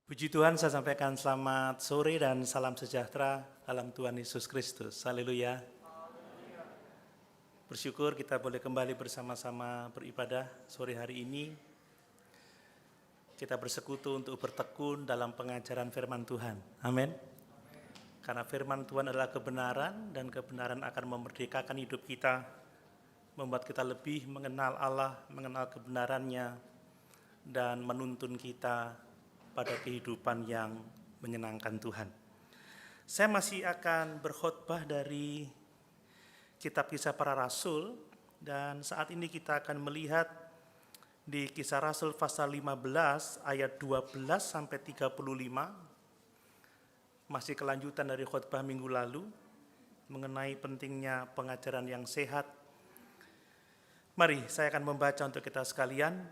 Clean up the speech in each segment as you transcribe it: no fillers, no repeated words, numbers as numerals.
Puji Tuhan, saya sampaikan selamat sore dan salam sejahtera dalam Tuhan Yesus Kristus. Haleluya. Bersyukur kita boleh kembali bersama-sama beribadah sore hari ini. Kita bersekutu untuk bertekun dalam pengajaran firman Tuhan. Amin. Karena firman Tuhan adalah kebenaran dan kebenaran akan memerdekakan hidup kita, membuat kita lebih mengenal Allah, mengenal kebenarannya, dan menuntun kita pada kehidupan yang menyenangkan Tuhan. Saya masih akan berkhotbah dari kitab Kisah Para Rasul, dan saat ini kita akan melihat di Kisah Rasul pasal 15 ayat 12 sampai 35, masih kelanjutan dari khotbah minggu lalu mengenai pentingnya pengajaran yang sehat. Mari saya akan membaca untuk kita sekalian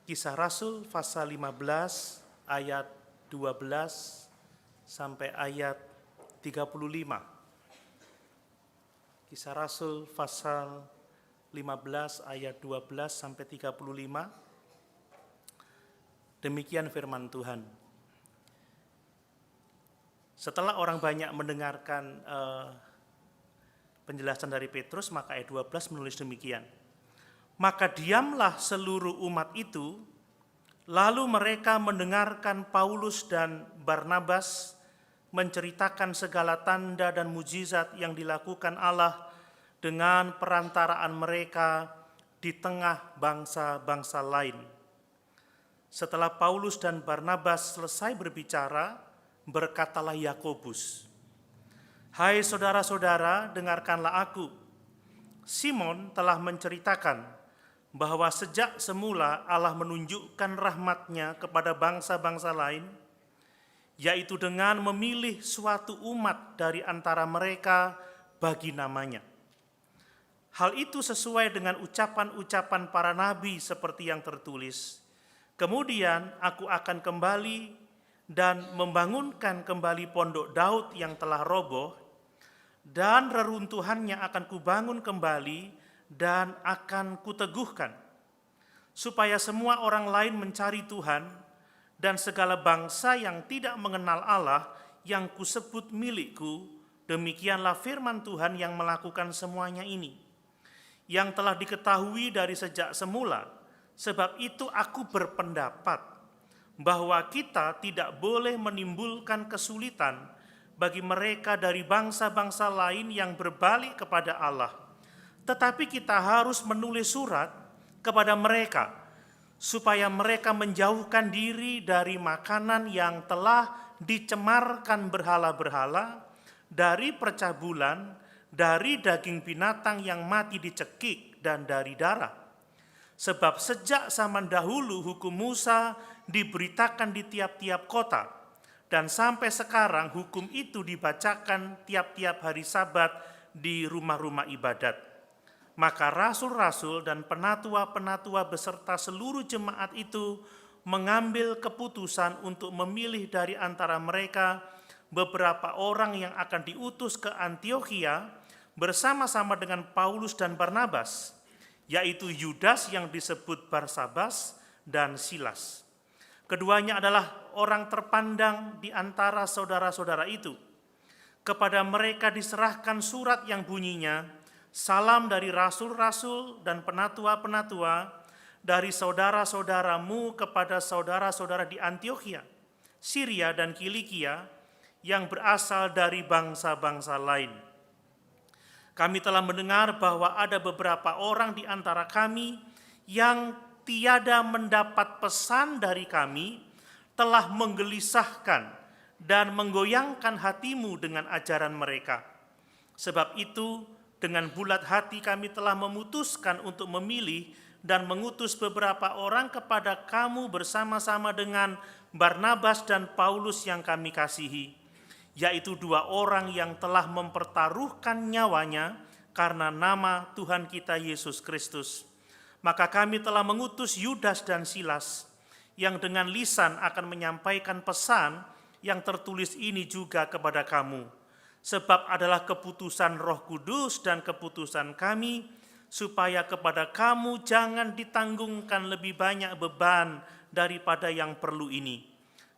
Kisah Rasul pasal 15 ayat 12 sampai ayat 35. Kisah Rasul pasal 15 ayat 12 sampai 35. Demikian firman Tuhan. Setelah orang banyak mendengarkan penjelasan dari Petrus, maka ayat 12 menulis demikian. Maka diamlah seluruh umat itu. Lalu mereka mendengarkan Paulus dan Barnabas menceritakan segala tanda dan mujizat yang dilakukan Allah dengan perantaraan mereka di tengah bangsa-bangsa lain. Setelah Paulus dan Barnabas selesai berbicara, berkatalah Yakobus, "Hai saudara-saudara, dengarkanlah aku. Simon telah menceritakan bahwa sejak semula Allah menunjukkan rahmat-Nya kepada bangsa-bangsa lain, yaitu dengan memilih suatu umat dari antara mereka bagi namanya. Hal itu sesuai dengan ucapan-ucapan para nabi seperti yang tertulis. Kemudian aku akan kembali dan membangunkan kembali pondok Daud yang telah roboh, dan reruntuhannya akan kubangun kembali dan akan kuteguhkan, supaya semua orang lain mencari Tuhan, dan segala bangsa yang tidak mengenal Allah yang kusebut milikku. Demikianlah firman Tuhan yang melakukan semuanya ini, yang telah diketahui dari sejak semula. Sebab itu aku berpendapat bahwa kita tidak boleh menimbulkan kesulitan bagi mereka dari bangsa-bangsa lain yang berbalik kepada Allah. Tetapi kita harus menulis surat kepada mereka, supaya mereka menjauhkan diri dari makanan yang telah dicemarkan berhala-berhala, dari percabulan, dari daging binatang yang mati dicekik, dan dari darah. Sebab sejak zaman dahulu hukum Musa diberitakan di tiap-tiap kota, dan sampai sekarang hukum itu dibacakan tiap-tiap hari Sabat di rumah-rumah ibadat. Maka rasul-rasul dan penatua-penatua beserta seluruh jemaat itu mengambil keputusan untuk memilih dari antara mereka beberapa orang yang akan diutus ke Antiokhia bersama-sama dengan Paulus dan Barnabas, yaitu Yudas yang disebut Barsabas dan Silas. Keduanya adalah orang terpandang di antara saudara-saudara itu. Kepada mereka diserahkan surat yang bunyinya, "Salam dari rasul-rasul dan penatua-penatua dari saudara-saudaramu kepada saudara-saudara di Antiokhia, Syria dan Kilikia yang berasal dari bangsa-bangsa lain. Kami telah mendengar bahwa ada beberapa orang di antara kami yang tiada mendapat pesan dari kami, telah menggelisahkan dan menggoyangkan hatimu dengan ajaran mereka. Sebab itu, dengan bulat hati kami telah memutuskan untuk memilih dan mengutus beberapa orang kepada kamu bersama-sama dengan Barnabas dan Paulus yang kami kasihi, yaitu dua orang yang telah mempertaruhkan nyawanya karena nama Tuhan kita Yesus Kristus. Maka kami telah mengutus Yudas dan Silas, yang dengan lisan akan menyampaikan pesan yang tertulis ini juga kepada kamu. Sebab adalah keputusan Roh Kudus dan keputusan kami, supaya kepada kamu jangan ditanggungkan lebih banyak beban daripada yang perlu ini,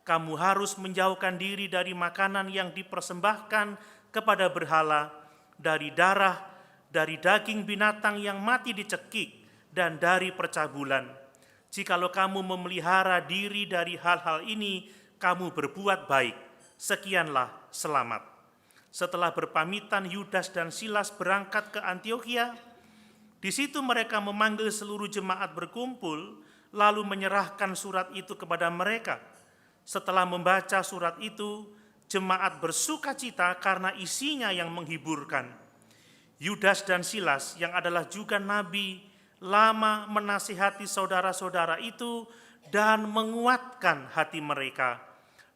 Kamu harus menjauhkan diri dari makanan yang dipersembahkan kepada berhala, dari darah, dari daging binatang yang mati dicekik, dan dari percabulan. Jikalau kamu memelihara diri dari hal-hal ini, kamu berbuat baik. Sekianlah selamat. Setelah berpamitan, Yudas dan Silas berangkat ke Antiokhia. Di situ mereka memanggil seluruh jemaat berkumpul, lalu menyerahkan surat itu kepada mereka. Setelah membaca surat itu, jemaat bersuka cita karena isinya yang menghiburkan. Yudas dan Silas yang adalah juga nabi, lama menasihati saudara-saudara itu dan menguatkan hati mereka.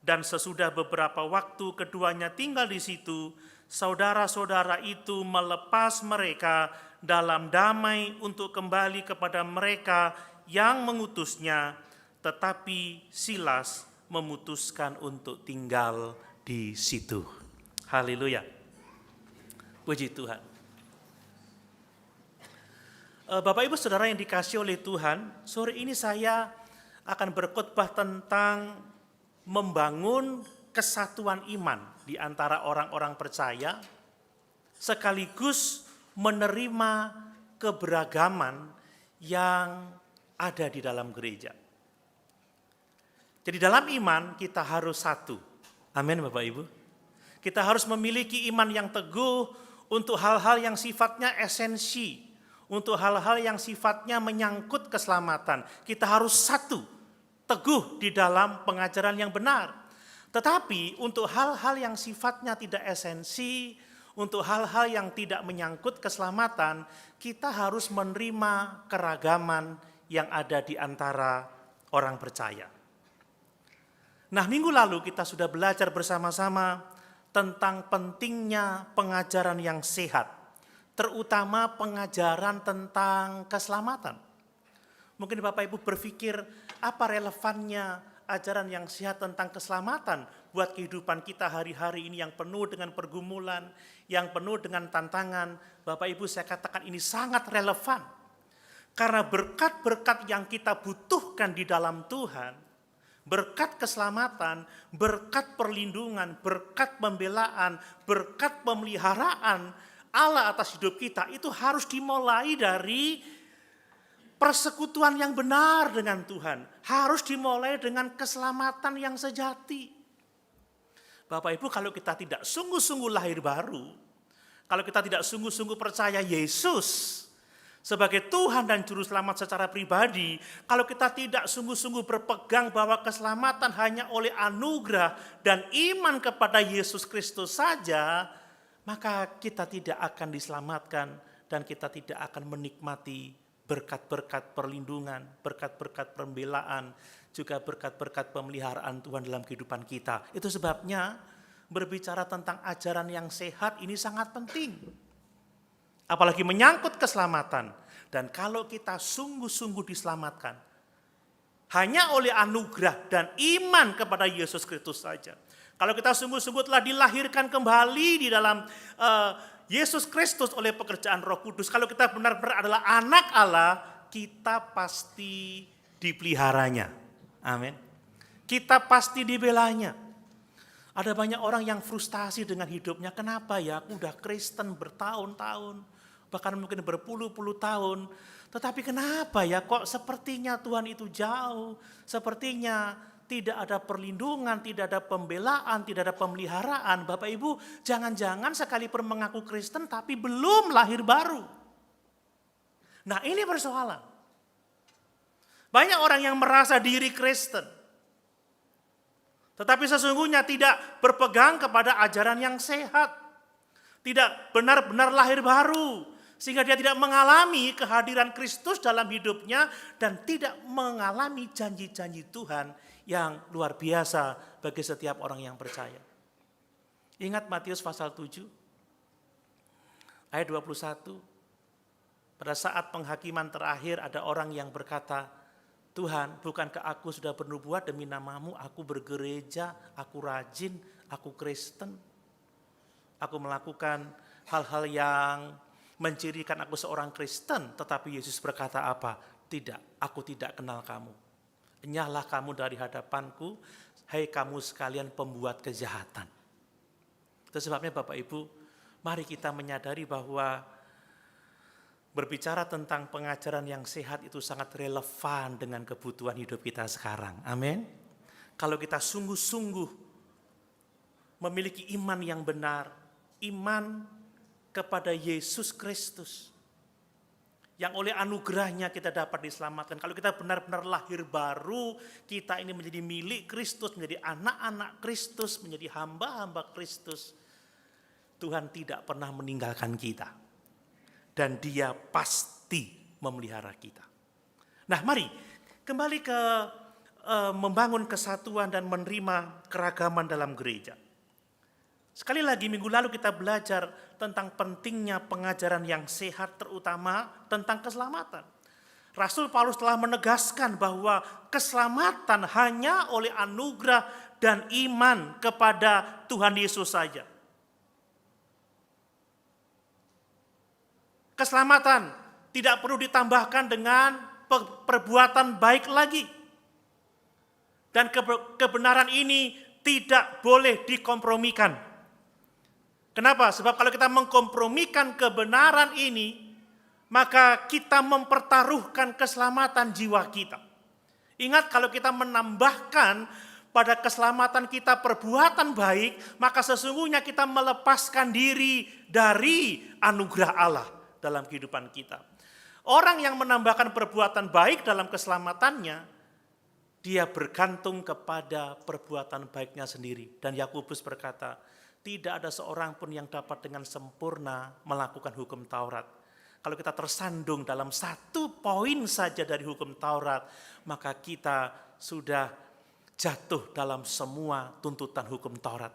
Dan sesudah beberapa waktu keduanya tinggal di situ, saudara-saudara itu melepas mereka dalam damai untuk kembali kepada mereka yang mengutusnya, tetapi Silas memutuskan untuk tinggal di situ. Haleluya. Puji Tuhan. Bapak Ibu Saudara yang dikasihi oleh Tuhan, sore ini saya akan berkhotbah tentang membangun kesatuan iman di antara orang-orang percaya, sekaligus menerima keberagaman yang ada di dalam gereja. Jadi dalam iman kita harus satu. Amin Bapak Ibu. Kita harus memiliki iman yang teguh untuk hal-hal yang sifatnya esensi. Untuk hal-hal yang sifatnya menyangkut keselamatan. Kita harus satu, teguh di dalam pengajaran yang benar. Tetapi untuk hal-hal yang sifatnya tidak esensi, untuk hal-hal yang tidak menyangkut keselamatan, kita harus menerima keragaman yang ada di antara orang percaya. Nah, minggu lalu kita sudah belajar bersama-sama tentang pentingnya pengajaran yang sehat, terutama pengajaran tentang keselamatan. Mungkin Bapak Ibu berpikir, apa relevannya ajaran yang sehat tentang keselamatan buat kehidupan kita hari-hari ini yang penuh dengan pergumulan, yang penuh dengan tantangan. Bapak Ibu, saya katakan ini sangat relevan. Karena berkat-berkat yang kita butuhkan di dalam Tuhan, berkat keselamatan, berkat perlindungan, berkat pembelaan, berkat pemeliharaan Allah atas hidup kita, itu harus dimulai dari persekutuan yang benar dengan Tuhan. Harus dimulai dengan keselamatan yang sejati. Bapak Ibu, kalau kita tidak sungguh-sungguh lahir baru, kalau kita tidak sungguh-sungguh percaya Yesus sebagai Tuhan dan Juru Selamat secara pribadi, kalau kita tidak sungguh-sungguh berpegang bahwa keselamatan hanya oleh anugerah dan iman kepada Yesus Kristus saja, maka kita tidak akan diselamatkan dan kita tidak akan menikmati berkat-berkat perlindungan, berkat-berkat pembelaan, juga berkat-berkat pemeliharaan Tuhan dalam kehidupan kita. Itu sebabnya berbicara tentang ajaran yang sehat ini sangat penting. Apalagi menyangkut keselamatan. Dan kalau kita sungguh-sungguh diselamatkan, hanya oleh anugerah dan iman kepada Yesus Kristus saja. Kalau kita sungguh-sungguh telah dilahirkan kembali di dalam Yesus Kristus oleh pekerjaan Roh Kudus, kalau kita benar-benar adalah anak Allah, kita pasti dipeliharanya. Amin. Kita pasti dibelanya. Ada banyak orang yang frustasi dengan hidupnya. Kenapa ya? Aku udah Kristen bertahun-tahun, bahkan mungkin berpuluh-puluh tahun. Tetapi kenapa ya kok sepertinya Tuhan itu jauh, sepertinya tidak ada perlindungan, tidak ada pembelaan, tidak ada pemeliharaan. Bapak Ibu, jangan-jangan sekalipun mengaku Kristen tapi belum lahir baru. Nah, ini persoalan. Banyak orang yang merasa diri Kristen, tetapi sesungguhnya tidak berpegang kepada ajaran yang sehat. Tidak benar-benar lahir baru. Sehingga dia tidak mengalami kehadiran Kristus dalam hidupnya dan tidak mengalami janji-janji Tuhan yang luar biasa bagi setiap orang yang percaya. Ingat Matius pasal 7 ayat 21. Pada saat penghakiman terakhir ada orang yang berkata, Tuhan, bukankah aku sudah bernubuat demi namamu, aku bergereja, aku rajin, aku Kristen. Aku melakukan hal-hal yang mencirikan aku seorang Kristen, tetapi Yesus berkata apa? Tidak, aku tidak kenal kamu. Enyahlah kamu dari hadapanku, hai kamu sekalian pembuat kejahatan. Itu sebabnya Bapak Ibu, mari kita menyadari bahwa berbicara tentang pengajaran yang sehat itu sangat relevan dengan kebutuhan hidup kita sekarang. Amin. Kalau kita sungguh-sungguh memiliki iman yang benar, iman kepada Yesus Kristus, yang oleh anugerahnya kita dapat diselamatkan. Kalau kita benar-benar lahir baru, kita ini menjadi milik Kristus, menjadi anak-anak Kristus, menjadi hamba-hamba Kristus, Tuhan tidak pernah meninggalkan kita. Dan Dia pasti memelihara kita. Nah, mari kembali ke membangun kesatuan dan menerima keragaman dalam gereja. Sekali lagi minggu lalu kita belajar tentang pentingnya pengajaran yang sehat, terutama tentang keselamatan. Rasul Paulus telah menegaskan bahwa keselamatan hanya oleh anugerah dan iman kepada Tuhan Yesus saja. Keselamatan tidak perlu ditambahkan dengan perbuatan baik lagi. Dan kebenaran ini tidak boleh dikompromikan. Kenapa? Sebab kalau kita mengkompromikan kebenaran ini, maka kita mempertaruhkan keselamatan jiwa kita. Ingat, kalau kita menambahkan pada keselamatan kita perbuatan baik, maka sesungguhnya kita melepaskan diri dari anugerah Allah dalam kehidupan kita. Orang yang menambahkan perbuatan baik dalam keselamatannya, dia bergantung kepada perbuatan baiknya sendiri. Dan Yakobus berkata, tidak ada seorang pun yang dapat dengan sempurna melakukan hukum Taurat. Kalau kita tersandung dalam satu poin saja dari hukum Taurat, maka kita sudah jatuh dalam semua tuntutan hukum Taurat.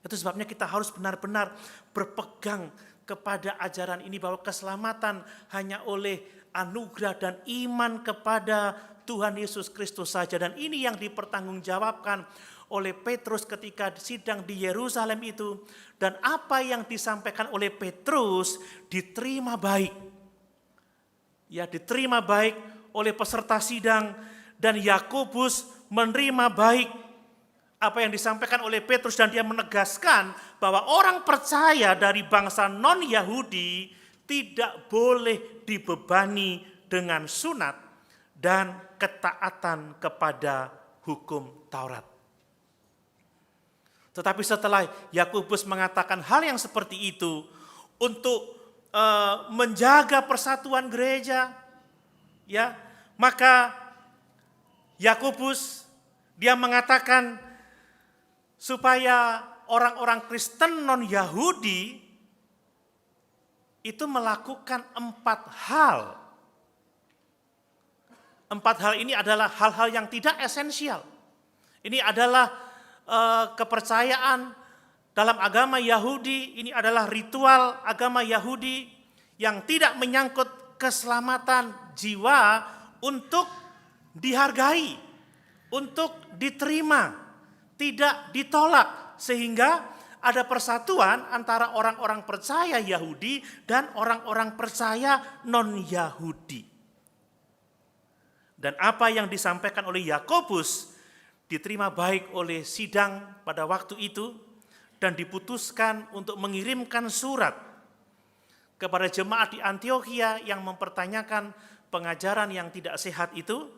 Itu sebabnya kita harus benar-benar berpegang kepada ajaran ini bahwa keselamatan hanya oleh anugerah dan iman kepada Tuhan Yesus Kristus saja. Dan ini yang dipertanggungjawabkan oleh Petrus ketika sidang di Yerusalem itu, dan apa yang disampaikan oleh Petrus diterima baik. Ya, diterima baik oleh peserta sidang, dan Yakobus menerima baik apa yang disampaikan oleh Petrus, dan dia menegaskan bahwa orang percaya dari bangsa non-Yahudi tidak boleh dibebani dengan sunat dan ketaatan kepada hukum Taurat. Tetapi setelah Yakobus mengatakan hal yang seperti itu untuk menjaga persatuan gereja, ya, maka Yakobus dia mengatakan supaya orang-orang Kristen non-Yahudi itu melakukan 4 hal. 4 hal ini adalah hal-hal yang tidak esensial. Ini adalah kepercayaan dalam agama Yahudi, ini adalah ritual agama Yahudi yang tidak menyangkut keselamatan jiwa untuk dihargai, untuk diterima, tidak ditolak, sehingga ada persatuan antara orang-orang percaya Yahudi dan orang-orang percaya non-Yahudi. Dan apa yang disampaikan oleh Yakobus diterima baik oleh sidang pada waktu itu, dan diputuskan untuk mengirimkan surat kepada jemaat di Antiokhia yang mempertanyakan pengajaran yang tidak sehat itu,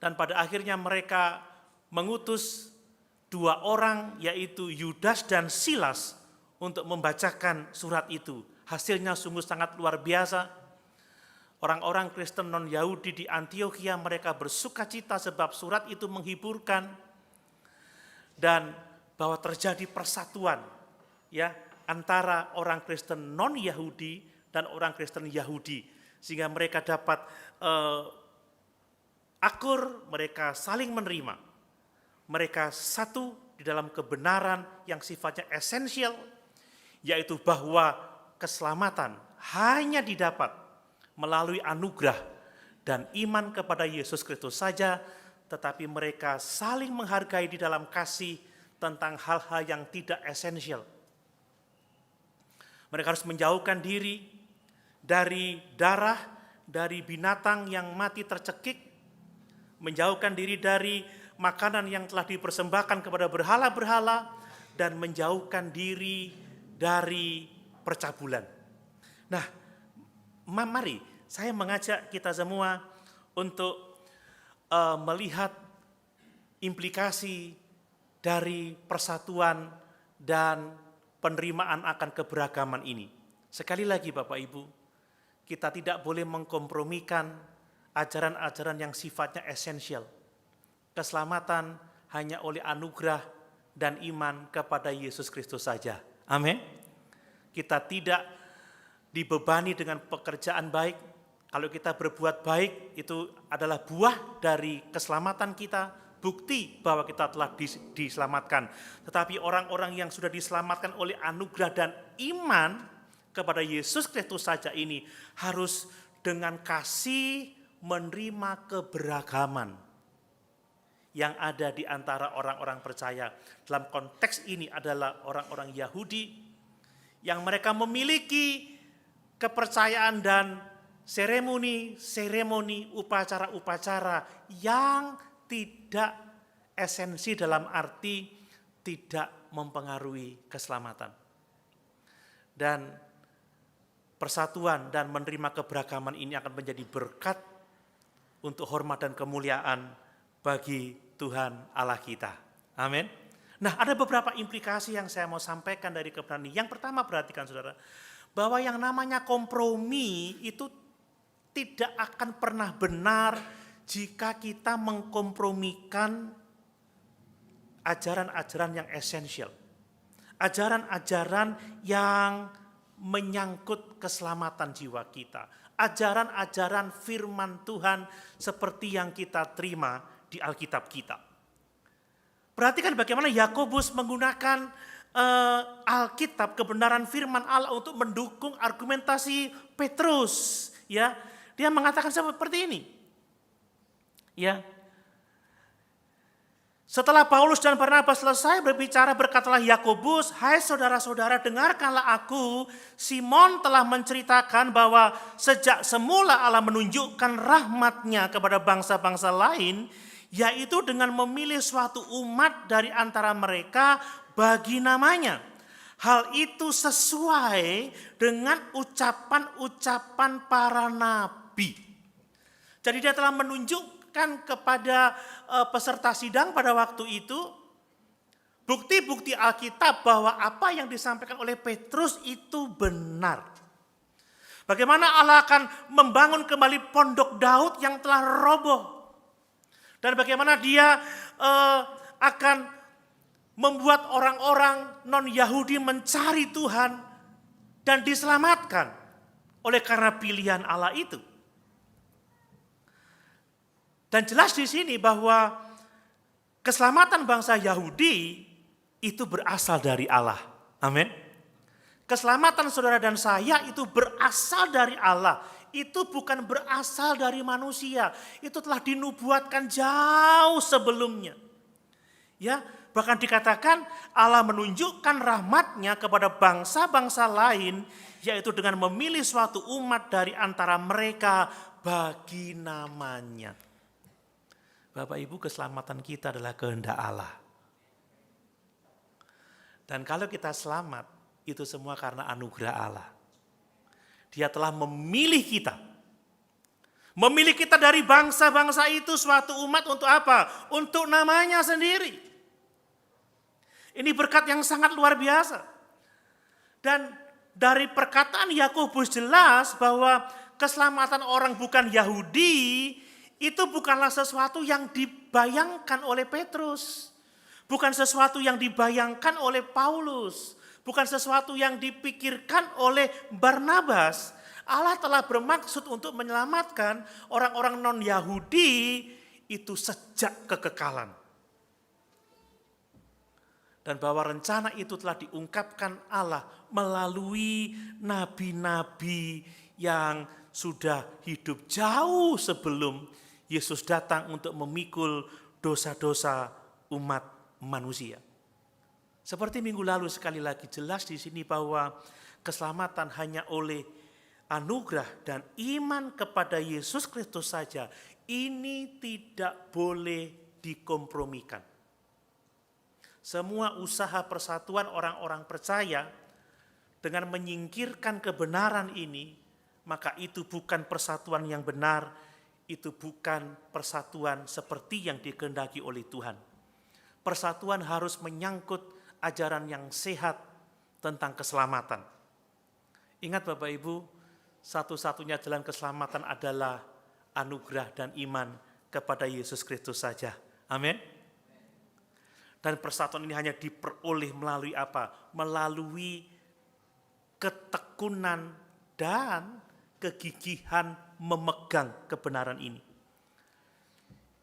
dan pada akhirnya mereka mengutus 2 orang, yaitu Yudas dan Silas, untuk membacakan surat itu. Hasilnya sungguh sangat luar biasa. Orang-orang Kristen non-Yahudi di Antiokhia mereka bersukacita sebab surat itu menghiburkan, dan bahwa terjadi persatuan, ya, antara orang Kristen non-Yahudi dan orang Kristen Yahudi, sehingga mereka dapat akur, mereka saling menerima, mereka satu di dalam kebenaran yang sifatnya esensial, yaitu bahwa keselamatan hanya didapat melalui anugerah dan iman kepada Yesus Kristus saja, tetapi mereka saling menghargai di dalam kasih tentang hal-hal yang tidak esensial. Mereka harus menjauhkan diri dari darah, dari binatang yang mati tercekik, menjauhkan diri dari makanan yang telah dipersembahkan kepada berhala-berhala, dan menjauhkan diri dari percabulan. Nah, mari saya mengajak kita semua untuk melihat implikasi dari persatuan dan penerimaan akan keberagaman ini. Sekali lagi Bapak Ibu, kita tidak boleh mengkompromikan ajaran-ajaran yang sifatnya esensial. Keselamatan hanya oleh anugerah dan iman kepada Yesus Kristus saja. Amin. Kita tidak dibebani dengan pekerjaan baik. Kalau kita berbuat baik, itu adalah buah dari keselamatan kita, bukti bahwa kita telah diselamatkan. Tetapi orang-orang yang sudah diselamatkan oleh anugerah dan iman kepada Yesus Kristus saja ini harus dengan kasih menerima keberagaman yang ada di antara orang-orang percaya. Dalam konteks ini adalah orang-orang Yahudi yang mereka memiliki kepercayaan dan seremoni, upacara-upacara yang tidak esensi dalam arti tidak mempengaruhi keselamatan. Dan persatuan dan menerima keberagaman ini akan menjadi berkat untuk hormat dan kemuliaan bagi Tuhan Allah kita. Amin. Nah, ada beberapa implikasi yang saya mau sampaikan dari kebenaran ini. Yang pertama, perhatikan saudara, bahwa yang namanya kompromi itu tidak akan pernah benar jika kita mengkompromikan ajaran-ajaran yang esensial. Ajaran-ajaran yang menyangkut keselamatan jiwa kita. Ajaran-ajaran firman Tuhan seperti yang kita terima di Alkitab kita. Perhatikan bagaimana Yakobus menggunakan Alkitab, kebenaran firman Allah untuk mendukung argumentasi Petrus. Ya, dia mengatakan seperti ini. Ya. Setelah Paulus dan Barnabas selesai berbicara, berkatalah Yakobus, "Hai saudara-saudara, dengarkanlah aku. Simon telah menceritakan bahwa sejak semula Allah menunjukkan rahmat-Nya kepada bangsa-bangsa lain, yaitu dengan memilih suatu umat dari antara mereka bagi namanya. Hal itu sesuai dengan ucapan-ucapan para nabi." Jadi dia telah menunjukkan kepada peserta sidang pada waktu itu bukti-bukti Alkitab bahwa apa yang disampaikan oleh Petrus itu benar. Bagaimana Allah akan membangun kembali pondok Daud yang telah roboh. Dan bagaimana dia akan membuat orang-orang non-Yahudi mencari Tuhan dan diselamatkan oleh karena pilihan Allah itu. Dan jelas di sini bahwa keselamatan bangsa Yahudi itu berasal dari Allah. Amin. Keselamatan saudara dan saya itu berasal dari Allah. Itu bukan berasal dari manusia. Itu telah dinubuatkan jauh sebelumnya. Ya, bahkan dikatakan Allah menunjukkan rahmat-Nya kepada bangsa-bangsa lain, yaitu dengan memilih suatu umat dari antara mereka bagi namanya. Bapak Ibu, keselamatan kita adalah kehendak Allah. Dan kalau kita selamat, itu semua karena anugerah Allah. Dia telah memilih kita. Memilih kita dari bangsa-bangsa itu, suatu umat untuk apa? Untuk namanya sendiri. Ini berkat yang sangat luar biasa. Dan dari perkataan Yakobus jelas bahwa keselamatan orang bukan Yahudi itu bukanlah sesuatu yang dibayangkan oleh Petrus. Bukan sesuatu yang dibayangkan oleh Paulus. Bukan sesuatu yang dipikirkan oleh Barnabas. Allah telah bermaksud untuk menyelamatkan orang-orang non-Yahudi itu sejak kekekalan. Dan bahwa rencana itu telah diungkapkan Allah melalui nabi-nabi yang sudah hidup jauh sebelum Yesus datang untuk memikul dosa-dosa umat manusia. Seperti minggu lalu sekali lagi jelas di sini bahwa keselamatan hanya oleh anugerah dan iman kepada Yesus Kristus saja. ini tidak boleh dikompromikan. Semua usaha persatuan orang-orang percaya dengan menyingkirkan kebenaran ini, maka itu bukan persatuan yang benar, itu bukan persatuan seperti yang dikehendaki oleh Tuhan. Persatuan harus menyangkut ajaran yang sehat tentang keselamatan. Ingat Bapak Ibu, satu-satunya jalan keselamatan adalah anugerah dan iman kepada Yesus Kristus saja. Amin. Dan persatuan ini hanya diperoleh melalui apa? Melalui ketekunan dan kegigihan memegang kebenaran ini.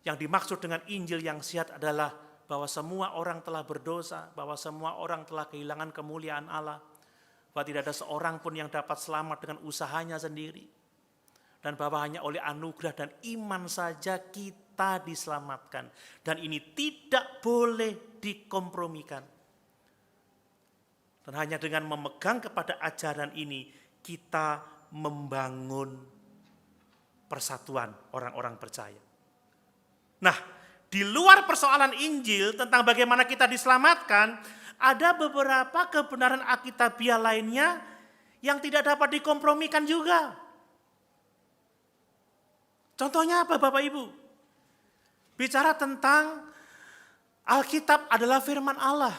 Yang dimaksud dengan Injil yang sehat adalah bahwa semua orang telah berdosa, bahwa semua orang telah kehilangan kemuliaan Allah, bahwa tidak ada seorang pun yang dapat selamat dengan usahanya sendiri, dan bahwa hanya oleh anugerah dan iman saja kita diselamatkan. Dan ini tidak boleh dikompromikan. Dan hanya dengan memegang kepada ajaran ini, kita membangun persatuan orang-orang percaya. Nah, di luar persoalan Injil tentang bagaimana kita diselamatkan, ada beberapa kebenaran Alkitabiah lainnya yang tidak dapat dikompromikan juga. Contohnya apa Bapak Ibu? Bicara tentang Alkitab adalah firman Allah.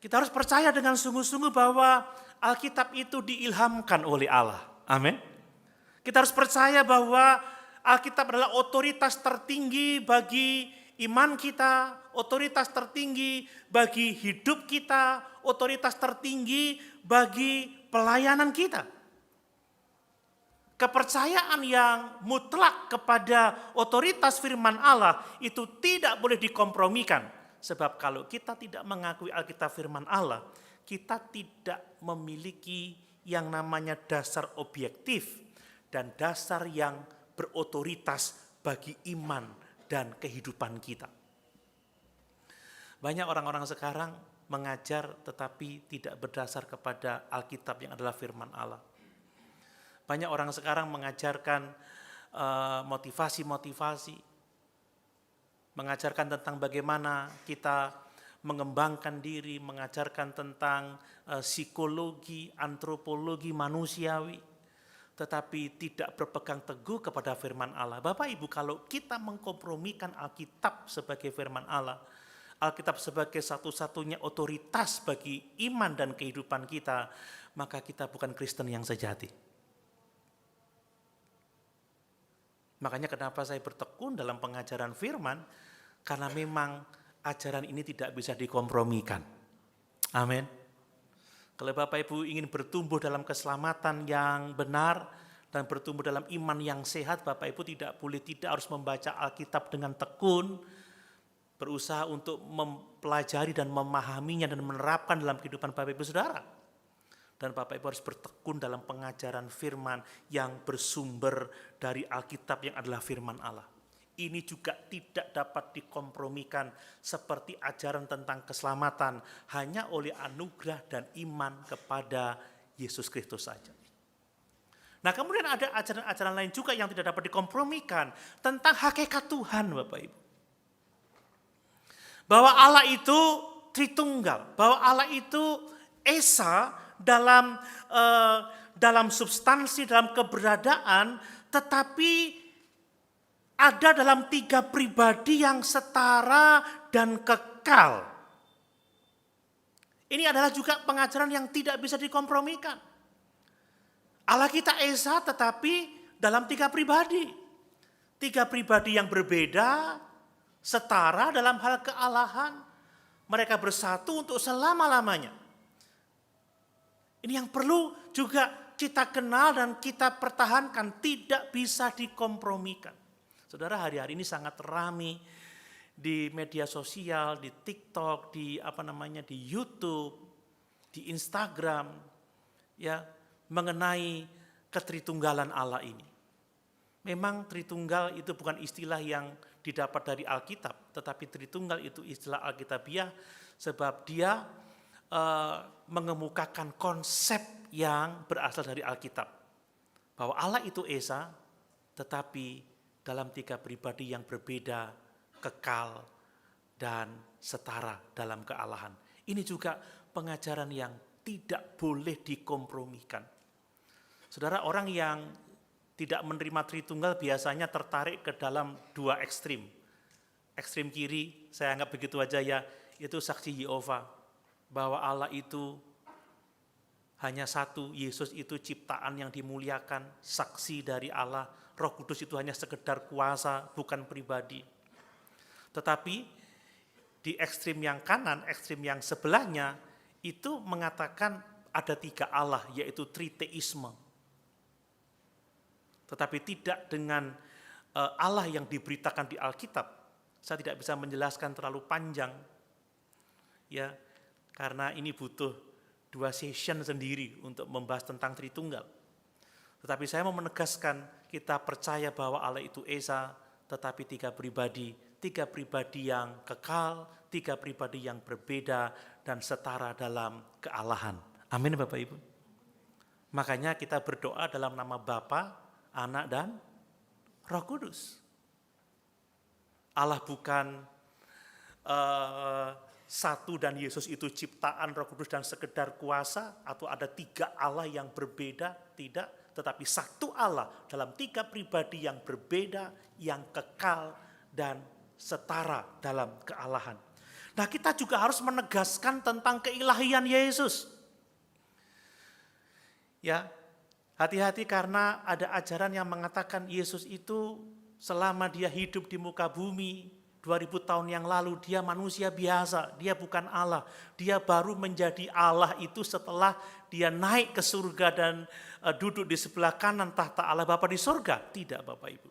Kita harus percaya dengan sungguh-sungguh bahwa Alkitab itu diilhamkan oleh Allah. Amin. Kita harus percaya bahwa Alkitab adalah otoritas tertinggi bagi iman kita, otoritas tertinggi bagi hidup kita, otoritas tertinggi bagi pelayanan kita. Kepercayaan yang mutlak kepada otoritas firman Allah itu tidak boleh dikompromikan. Sebab kalau kita tidak mengakui Alkitab firman Allah, kita tidak memiliki yang namanya dasar objektif dan dasar yang berotoritas bagi iman dan kehidupan kita. Banyak orang-orang sekarang mengajar tetapi tidak berdasar kepada Alkitab yang adalah firman Allah. Banyak orang sekarang mengajarkan motivasi-motivasi, mengajarkan tentang bagaimana kita mengembangkan diri, mengajarkan tentang psikologi, antropologi manusiawi, tetapi tidak berpegang teguh kepada firman Allah. Bapak Ibu, kalau kita mengkompromikan Alkitab sebagai firman Allah, Alkitab sebagai satu-satunya otoritas bagi iman dan kehidupan kita, maka kita bukan Kristen yang sejati. Makanya kenapa saya bertekun dalam pengajaran firman, karena memang ajaran ini tidak bisa dikompromikan. Amin. Kalau Bapak Ibu ingin bertumbuh dalam keselamatan yang benar dan bertumbuh dalam iman yang sehat, Bapak Ibu tidak harus membaca Alkitab dengan tekun, berusaha untuk mempelajari dan memahaminya dan menerapkan dalam kehidupan Bapak Ibu Saudara. Dan Bapak Ibu harus bertekun dalam pengajaran firman yang bersumber dari Alkitab yang adalah firman Allah. Ini juga tidak dapat dikompromikan seperti ajaran tentang keselamatan hanya oleh anugerah dan iman kepada Yesus Kristus saja. Nah, kemudian ada ajaran-ajaran lain juga yang tidak dapat dikompromikan tentang hakikat Tuhan, Bapak Ibu. Bahwa Allah itu Tritunggal, bahwa Allah itu Esa dalam substansi, dalam keberadaan, tetapi ada dalam tiga pribadi yang setara dan kekal. Ini adalah juga pengajaran yang tidak bisa dikompromikan. Allah kita Esa tetapi dalam tiga pribadi. Tiga pribadi yang berbeda, setara dalam hal kealahan. Mereka bersatu untuk selama-lamanya. Ini yang perlu juga kita kenal dan kita pertahankan, tidak bisa dikompromikan. Saudara, hari-hari ini sangat ramai di media sosial, di TikTok, di YouTube, di Instagram, ya, mengenai ketritunggalan Allah ini. Memang Tritunggal itu bukan istilah yang didapat dari Alkitab, tetapi Tritunggal itu istilah Alkitabiah sebab dia mengemukakan konsep yang berasal dari Alkitab. Bahwa Allah itu Esa, tetapi dalam tiga pribadi yang berbeda, kekal, dan setara dalam kealahan. Ini juga pengajaran yang tidak boleh dikompromikan. Saudara, orang yang tidak menerima Tritunggal biasanya tertarik ke dalam dua ekstrim. Ekstrim kiri, saya anggap begitu aja ya, itu saksi Yehova, bahwa Allah itu hanya satu, Yesus itu ciptaan yang dimuliakan, saksi dari Allah, Roh Kudus itu hanya sekedar kuasa, bukan pribadi. Tetapi di ekstrim yang kanan, ekstrim yang sebelahnya, itu mengatakan ada tiga Allah, yaitu triteisme. Tetapi tidak dengan Allah yang diberitakan di Alkitab. Saya tidak bisa menjelaskan terlalu panjang, ya, karena ini butuh 2 session sendiri untuk membahas tentang Tritunggal. Tetapi saya mau menegaskan, kita percaya bahwa Allah itu Esa, tetapi tiga pribadi yang kekal, tiga pribadi yang berbeda dan setara dalam kealahan. Amin Bapak Ibu. Makanya kita berdoa dalam nama Bapa, Anak dan Roh Kudus. Allah bukan satu dan Yesus itu ciptaan, Roh Kudus dan sekedar kuasa, atau ada tiga Allah yang berbeda, tidak, tetapi satu Allah dalam tiga pribadi yang berbeda, yang kekal dan setara dalam kealahan. Nah, kita juga harus menegaskan tentang keilahian Yesus. Ya, hati-hati karena ada ajaran yang mengatakan Yesus itu selama dia hidup di muka bumi 2000 tahun yang lalu dia manusia biasa, dia bukan Allah. Dia baru menjadi Allah itu setelah dia naik ke surga dan duduk di sebelah kanan tahta Allah Bapa di surga. Tidak Bapak Ibu.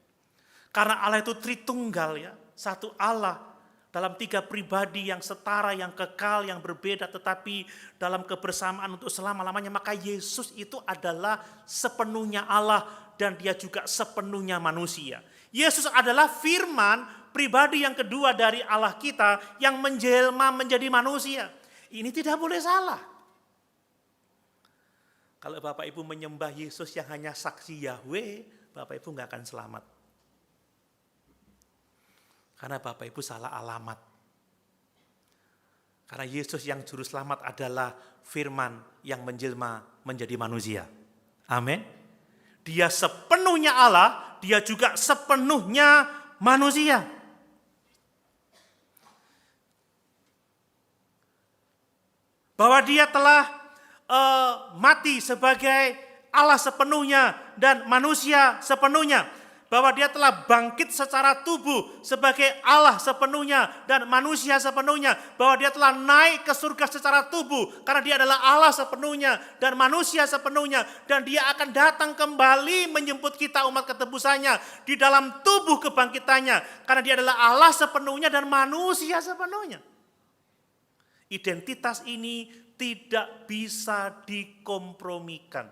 Karena Allah itu Tritunggal ya, satu Allah dalam tiga pribadi yang setara, yang kekal, yang berbeda, tetapi dalam kebersamaan untuk selama-lamanya. Maka Yesus itu adalah sepenuhnya Allah dan dia juga sepenuhnya manusia. Yesus adalah firman, pribadi yang kedua dari Allah kita yang menjelma menjadi manusia. Ini tidak boleh salah. Kalau Bapak Ibu menyembah Yesus yang hanya saksi Yahweh, Bapak Ibu nggak akan selamat. Karena Bapak Ibu salah alamat. Karena Yesus yang juru selamat adalah firman yang menjelma menjadi manusia. Amin. Dia sepenuhnya Allah, dia juga sepenuhnya manusia. Bahwa dia telah mati sebagai Allah sepenuhnya dan manusia sepenuhnya. Bahwa dia telah bangkit secara tubuh sebagai Allah sepenuhnya dan manusia sepenuhnya. Bahwa dia telah naik ke surga secara tubuh karena dia adalah Allah sepenuhnya dan manusia sepenuhnya. Dan dia akan datang kembali menjemput kita umat ketebusannya di dalam tubuh kebangkitannya. Karena dia adalah Allah sepenuhnya dan manusia sepenuhnya. Identitas ini tidak bisa dikompromikan.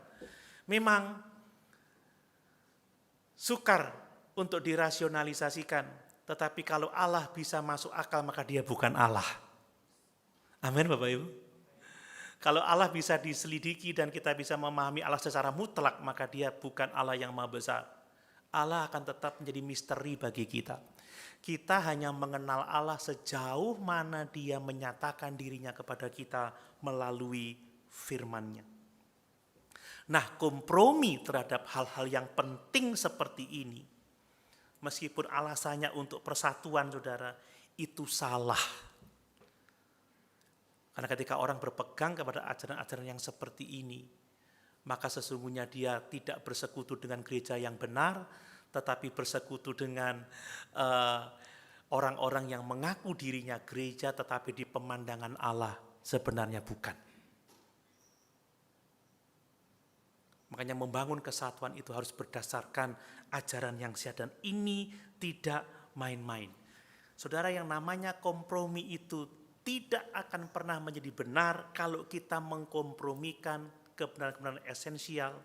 Memang sukar untuk dirasionalisasikan. Tetapi kalau Allah bisa masuk akal maka dia bukan Allah. Amin Bapak Ibu. Kalau Allah bisa diselidiki dan kita bisa memahami Allah secara mutlak maka dia bukan Allah yang maha besar. Allah akan tetap menjadi misteri bagi kita. Kita hanya mengenal Allah sejauh mana dia menyatakan dirinya kepada kita melalui firman-Nya. Nah, kompromi terhadap hal-hal yang penting seperti ini, meskipun alasannya untuk persatuan, saudara, itu salah. Karena ketika orang berpegang kepada ajaran-ajaran yang seperti ini, maka sesungguhnya dia tidak bersekutu dengan gereja yang benar, tetapi bersekutu dengan orang-orang yang mengaku dirinya gereja, tetapi di pemandangan Allah sebenarnya bukan. Makanya membangun kesatuan itu harus berdasarkan ajaran yang sehat dan ini tidak main-main. Saudara, yang namanya kompromi itu tidak akan pernah menjadi benar kalau kita mengkompromikan kebenaran-kebenaran esensial,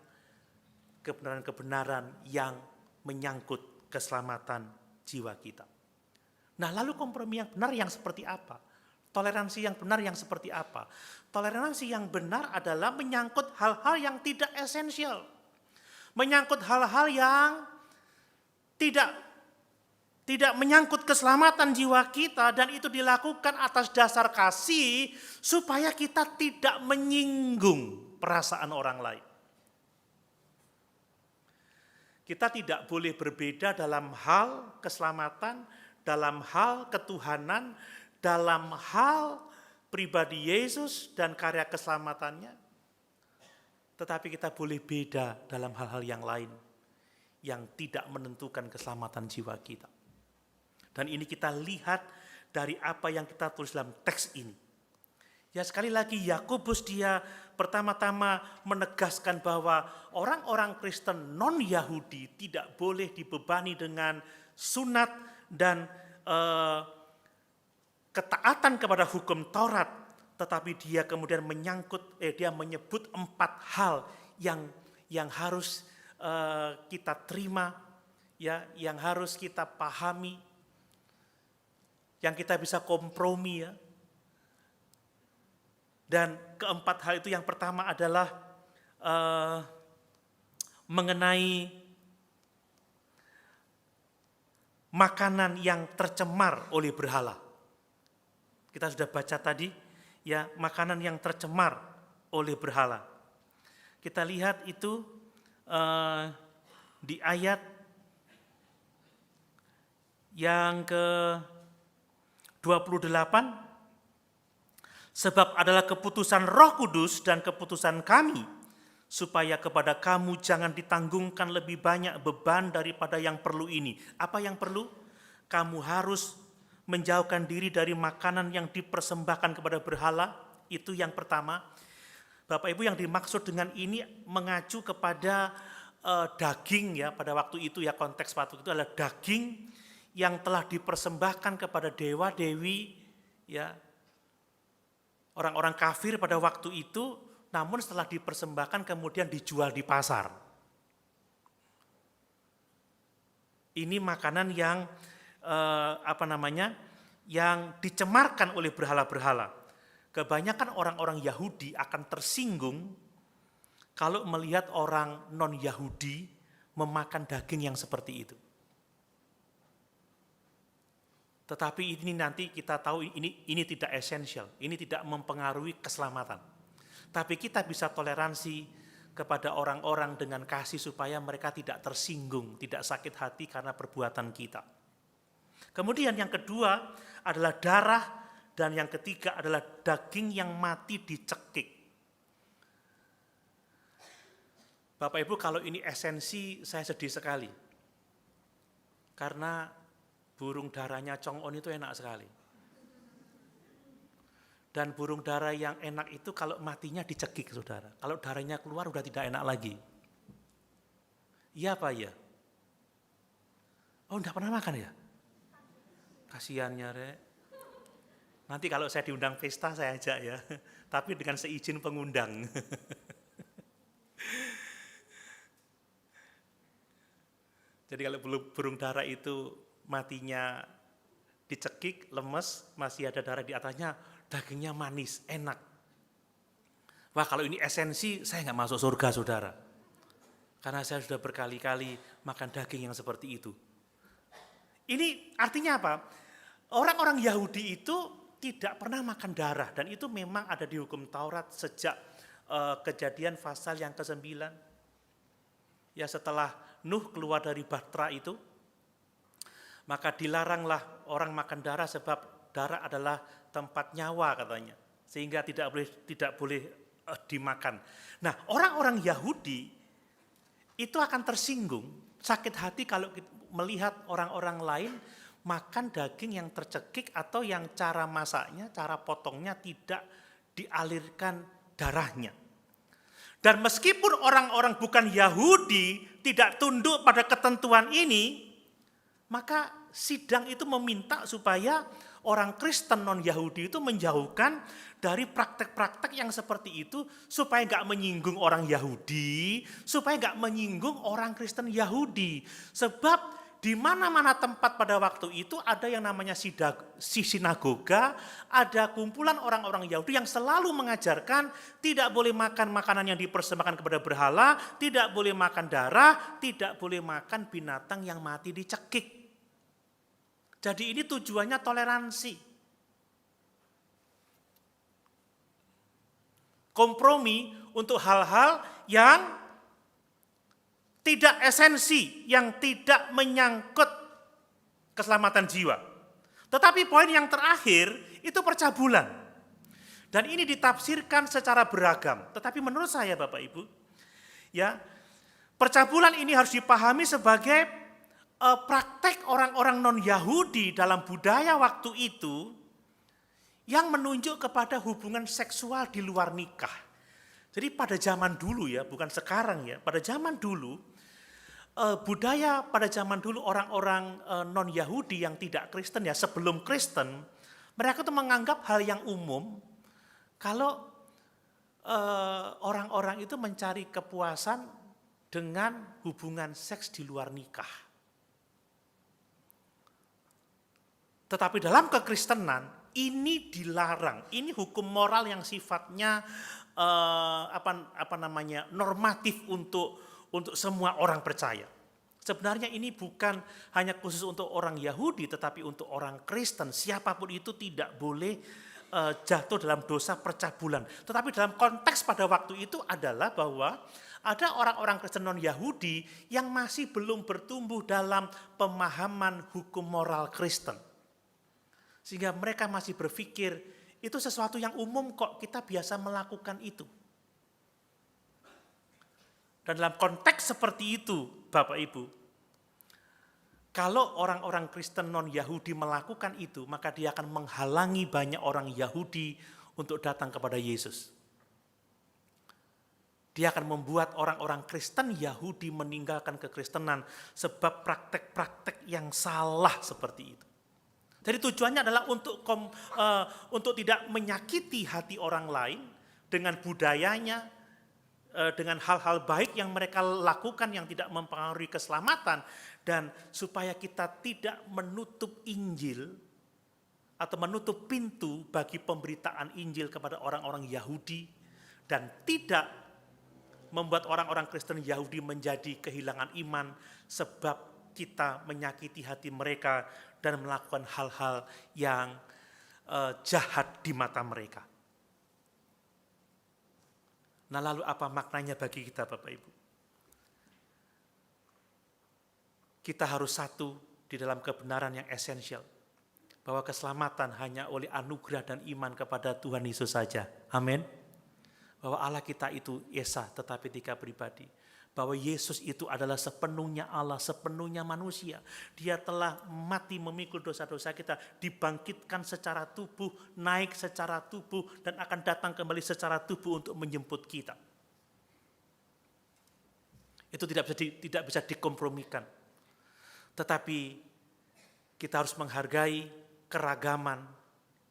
kebenaran-kebenaran yang menyangkut keselamatan jiwa kita. Nah, lalu kompromi yang benar yang seperti apa? Toleransi yang benar yang seperti apa? Toleransi yang benar adalah menyangkut hal-hal yang tidak esensial. Menyangkut hal-hal yang tidak tidak menyangkut keselamatan jiwa kita, dan itu dilakukan atas dasar kasih supaya kita tidak menyinggung perasaan orang lain. Kita tidak boleh berbeda dalam hal keselamatan, dalam hal ketuhanan, dalam hal pribadi Yesus dan karya keselamatannya. Tetapi kita boleh beda dalam hal-hal yang lain yang tidak menentukan keselamatan jiwa kita. Dan ini kita lihat dari apa yang kita tulis dalam teks ini. Ya, sekali lagi Yakobus dia pertama-tama menegaskan bahwa orang-orang Kristen non-Yahudi tidak boleh dibebani dengan sunat dan ketaatan kepada hukum Taurat, tetapi dia kemudian dia menyebut 4 hal yang harus kita terima, ya, yang harus kita pahami, yang kita bisa kompromi, ya. Dan keempat hal itu yang pertama adalah mengenai makanan yang tercemar oleh berhala. Kita sudah baca tadi, ya, makanan yang tercemar oleh berhala. Kita lihat itu di ayat yang ke-28, sebab adalah keputusan Roh Kudus dan keputusan kami, supaya kepada kamu jangan ditanggungkan lebih banyak beban daripada yang perlu ini. Apa yang perlu? Kamu harus menjauhkan diri dari makanan yang dipersembahkan kepada berhala. Itu yang pertama. Bapak Ibu, yang dimaksud dengan ini mengacu kepada daging, ya, pada waktu itu, ya, konteks waktu itu adalah daging yang telah dipersembahkan kepada dewa-dewi, ya, orang-orang kafir pada waktu itu, namun setelah dipersembahkan kemudian dijual di pasar. Ini makanan yang yang dicemarkan oleh berhala-berhala. Kebanyakan orang-orang Yahudi akan tersinggung kalau melihat orang non-Yahudi memakan daging yang seperti itu. Tetapi ini nanti kita tahu ini tidak esensial, ini tidak mempengaruhi keselamatan. Tapi kita bisa toleransi kepada orang-orang dengan kasih supaya mereka tidak tersinggung, tidak sakit hati karena perbuatan kita. Kemudian yang kedua adalah darah, dan yang ketiga adalah daging yang mati dicekik. Bapak Ibu, kalau ini esensi saya sedih sekali. Karena burung darahnya Chong On itu enak sekali. Dan burung darah yang enak itu kalau matinya dicekik, saudara. Kalau darahnya keluar udah tidak enak lagi. Iya apa ya? Oh, enggak pernah makan ya? Kasiannya, Rek. Nanti kalau saya diundang pesta saya ajak, ya. Tapi dengan seizin pengundang. Jadi kalau burung darah itu matinya dicekik, lemes, masih ada darah di atasnya, dagingnya manis, enak. Wah, kalau ini esensi, saya nggak masuk surga, saudara. Karena saya sudah berkali-kali makan daging yang seperti itu. Ini artinya apa? Orang-orang Yahudi itu tidak pernah makan darah, dan itu memang ada di hukum Taurat sejak Kejadian pasal yang ke-9. Ya, setelah Nuh keluar dari bahtera itu, maka dilaranglah orang makan darah sebab darah adalah tempat nyawa, katanya. Sehingga tidak boleh dimakan. Nah, orang-orang Yahudi itu akan tersinggung, sakit hati kalau melihat orang-orang lain makan daging yang tercekik atau yang cara masaknya, cara potongnya tidak dialirkan darahnya. Dan meskipun orang-orang bukan Yahudi tidak tunduk pada ketentuan ini, maka sidang itu meminta supaya orang Kristen non-Yahudi itu menjauhkan dari praktek-praktek yang seperti itu, supaya nggak menyinggung orang Yahudi, supaya nggak menyinggung orang Kristen Yahudi. Sebab di mana-mana tempat pada waktu itu ada yang namanya sinagoga, ada kumpulan orang-orang Yahudi yang selalu mengajarkan tidak boleh makan makanan yang dipersembahkan kepada berhala, tidak boleh makan darah, tidak boleh makan binatang yang mati dicekik. Jadi ini tujuannya toleransi. Kompromi untuk hal-hal yang tidak esensi, yang tidak menyangkut keselamatan jiwa. Tetapi poin yang terakhir itu percabulan. Dan ini ditafsirkan secara beragam. Tetapi menurut saya Bapak Ibu, ya, percabulan ini harus dipahami sebagai praktek orang-orang non-Yahudi dalam budaya waktu itu yang menunjuk kepada hubungan seksual di luar nikah. Jadi pada zaman dulu ya, bukan sekarang ya, pada zaman dulu budaya pada zaman dulu orang-orang non-Yahudi yang tidak Kristen ya, sebelum Kristen, mereka itu menganggap hal yang umum kalau orang-orang itu mencari kepuasan dengan hubungan seks di luar nikah. Tetapi dalam kekristenan ini dilarang. Ini hukum moral yang sifatnya normatif untuk semua orang percaya. Sebenarnya ini bukan hanya khusus untuk orang Yahudi, tetapi untuk orang Kristen. Siapapun itu tidak boleh jatuh dalam dosa percabulan. Tetapi dalam konteks pada waktu itu adalah bahwa ada orang-orang Kristen non-Yahudi yang masih belum bertumbuh dalam pemahaman hukum moral Kristen. Sehingga mereka masih berpikir, itu sesuatu yang umum kok, kita biasa melakukan itu. Dan dalam konteks seperti itu, Bapak Ibu, kalau orang-orang Kristen non-Yahudi melakukan itu, maka dia akan menghalangi banyak orang Yahudi untuk datang kepada Yesus. Dia akan membuat orang-orang Kristen Yahudi meninggalkan kekristenan sebab praktek-praktek yang salah seperti itu. Jadi tujuannya adalah untuk tidak menyakiti hati orang lain dengan budayanya, dengan hal-hal baik yang mereka lakukan yang tidak mempengaruhi keselamatan, dan supaya kita tidak menutup Injil atau menutup pintu bagi pemberitaan Injil kepada orang-orang Yahudi dan tidak membuat orang-orang Kristen Yahudi menjadi kehilangan iman sebab kita menyakiti hati mereka dan melakukan hal-hal yang jahat di mata mereka. Nah, lalu apa maknanya bagi kita Bapak Ibu? Kita harus satu di dalam kebenaran yang esensial, bahwa keselamatan hanya oleh anugerah dan iman kepada Tuhan Yesus saja. Amin. Bahwa Allah kita itu esa tetapi tiga pribadi. Bahwa Yesus itu adalah sepenuhnya Allah, sepenuhnya manusia. Dia telah mati memikul dosa-dosa kita, dibangkitkan secara tubuh, naik secara tubuh, dan akan datang kembali secara tubuh untuk menjemput kita. Itu tidak bisa dikompromikan. Tetapi kita harus menghargai keragaman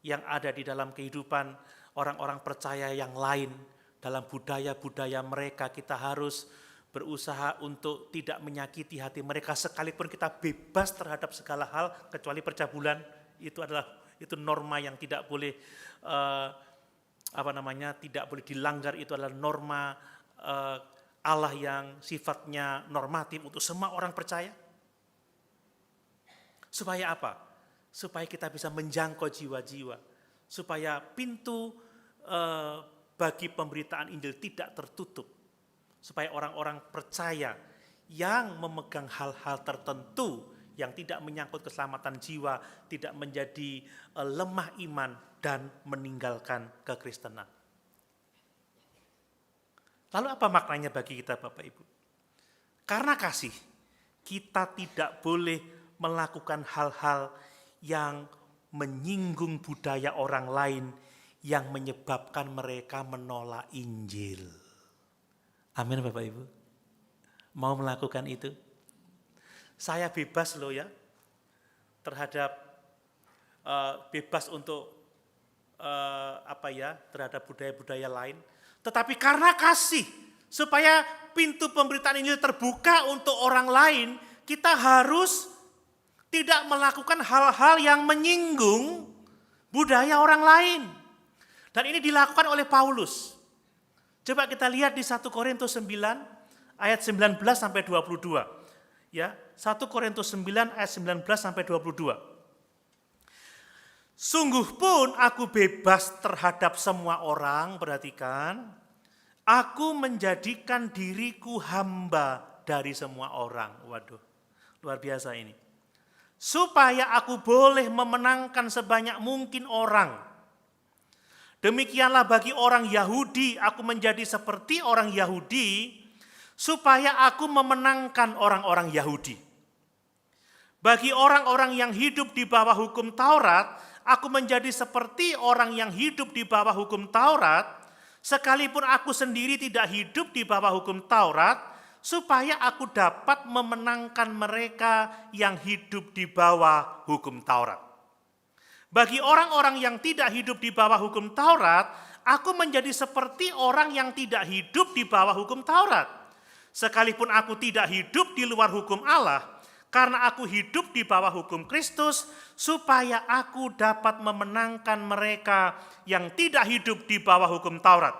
yang ada di dalam kehidupan orang-orang percaya yang lain. Dalam budaya-budaya mereka kita harus berusaha untuk tidak menyakiti hati mereka, sekalipun kita bebas terhadap segala hal kecuali percabulan. Itu norma yang tidak boleh tidak boleh dilanggar. Itu adalah norma Allah yang sifatnya normatif untuk semua orang percaya. Supaya apa? Supaya kita bisa menjangkau jiwa-jiwa, supaya pintu bagi pemberitaan Injil tidak tertutup. Supaya orang-orang percaya yang memegang hal-hal tertentu yang tidak menyangkut keselamatan jiwa, tidak menjadi lemah iman dan meninggalkan kekristenan. Lalu apa maknanya bagi kita Bapak Ibu? Karena kasih, kita tidak boleh melakukan hal-hal yang menyinggung budaya orang lain yang menyebabkan mereka menolak Injil. Amin Bapak Ibu. Mau melakukan itu? Saya bebas loh ya, terhadap bebas untuk terhadap budaya-budaya lain. Tetapi karena kasih, supaya pintu pemberitaan Injil terbuka untuk orang lain, kita harus tidak melakukan hal-hal yang menyinggung budaya orang lain. Dan ini dilakukan oleh Paulus. Coba kita lihat di 1 Korintus 9 ayat 19 sampai 22. Ya, 1 Korintus 9 ayat 19 sampai 22. Sungguh pun aku bebas terhadap semua orang, perhatikan. Aku menjadikan diriku hamba dari semua orang. Waduh, luar biasa ini. Supaya aku boleh memenangkan sebanyak mungkin orang. Demikianlah bagi orang Yahudi, aku menjadi seperti orang Yahudi, supaya aku memenangkan orang-orang Yahudi. Bagi orang-orang yang hidup di bawah hukum Taurat, aku menjadi seperti orang yang hidup di bawah hukum Taurat, sekalipun aku sendiri tidak hidup di bawah hukum Taurat, supaya aku dapat memenangkan mereka yang hidup di bawah hukum Taurat. Bagi orang-orang yang tidak hidup di bawah hukum Taurat, aku menjadi seperti orang yang tidak hidup di bawah hukum Taurat. Sekalipun aku tidak hidup di luar hukum Allah, karena aku hidup di bawah hukum Kristus, supaya aku dapat memenangkan mereka yang tidak hidup di bawah hukum Taurat.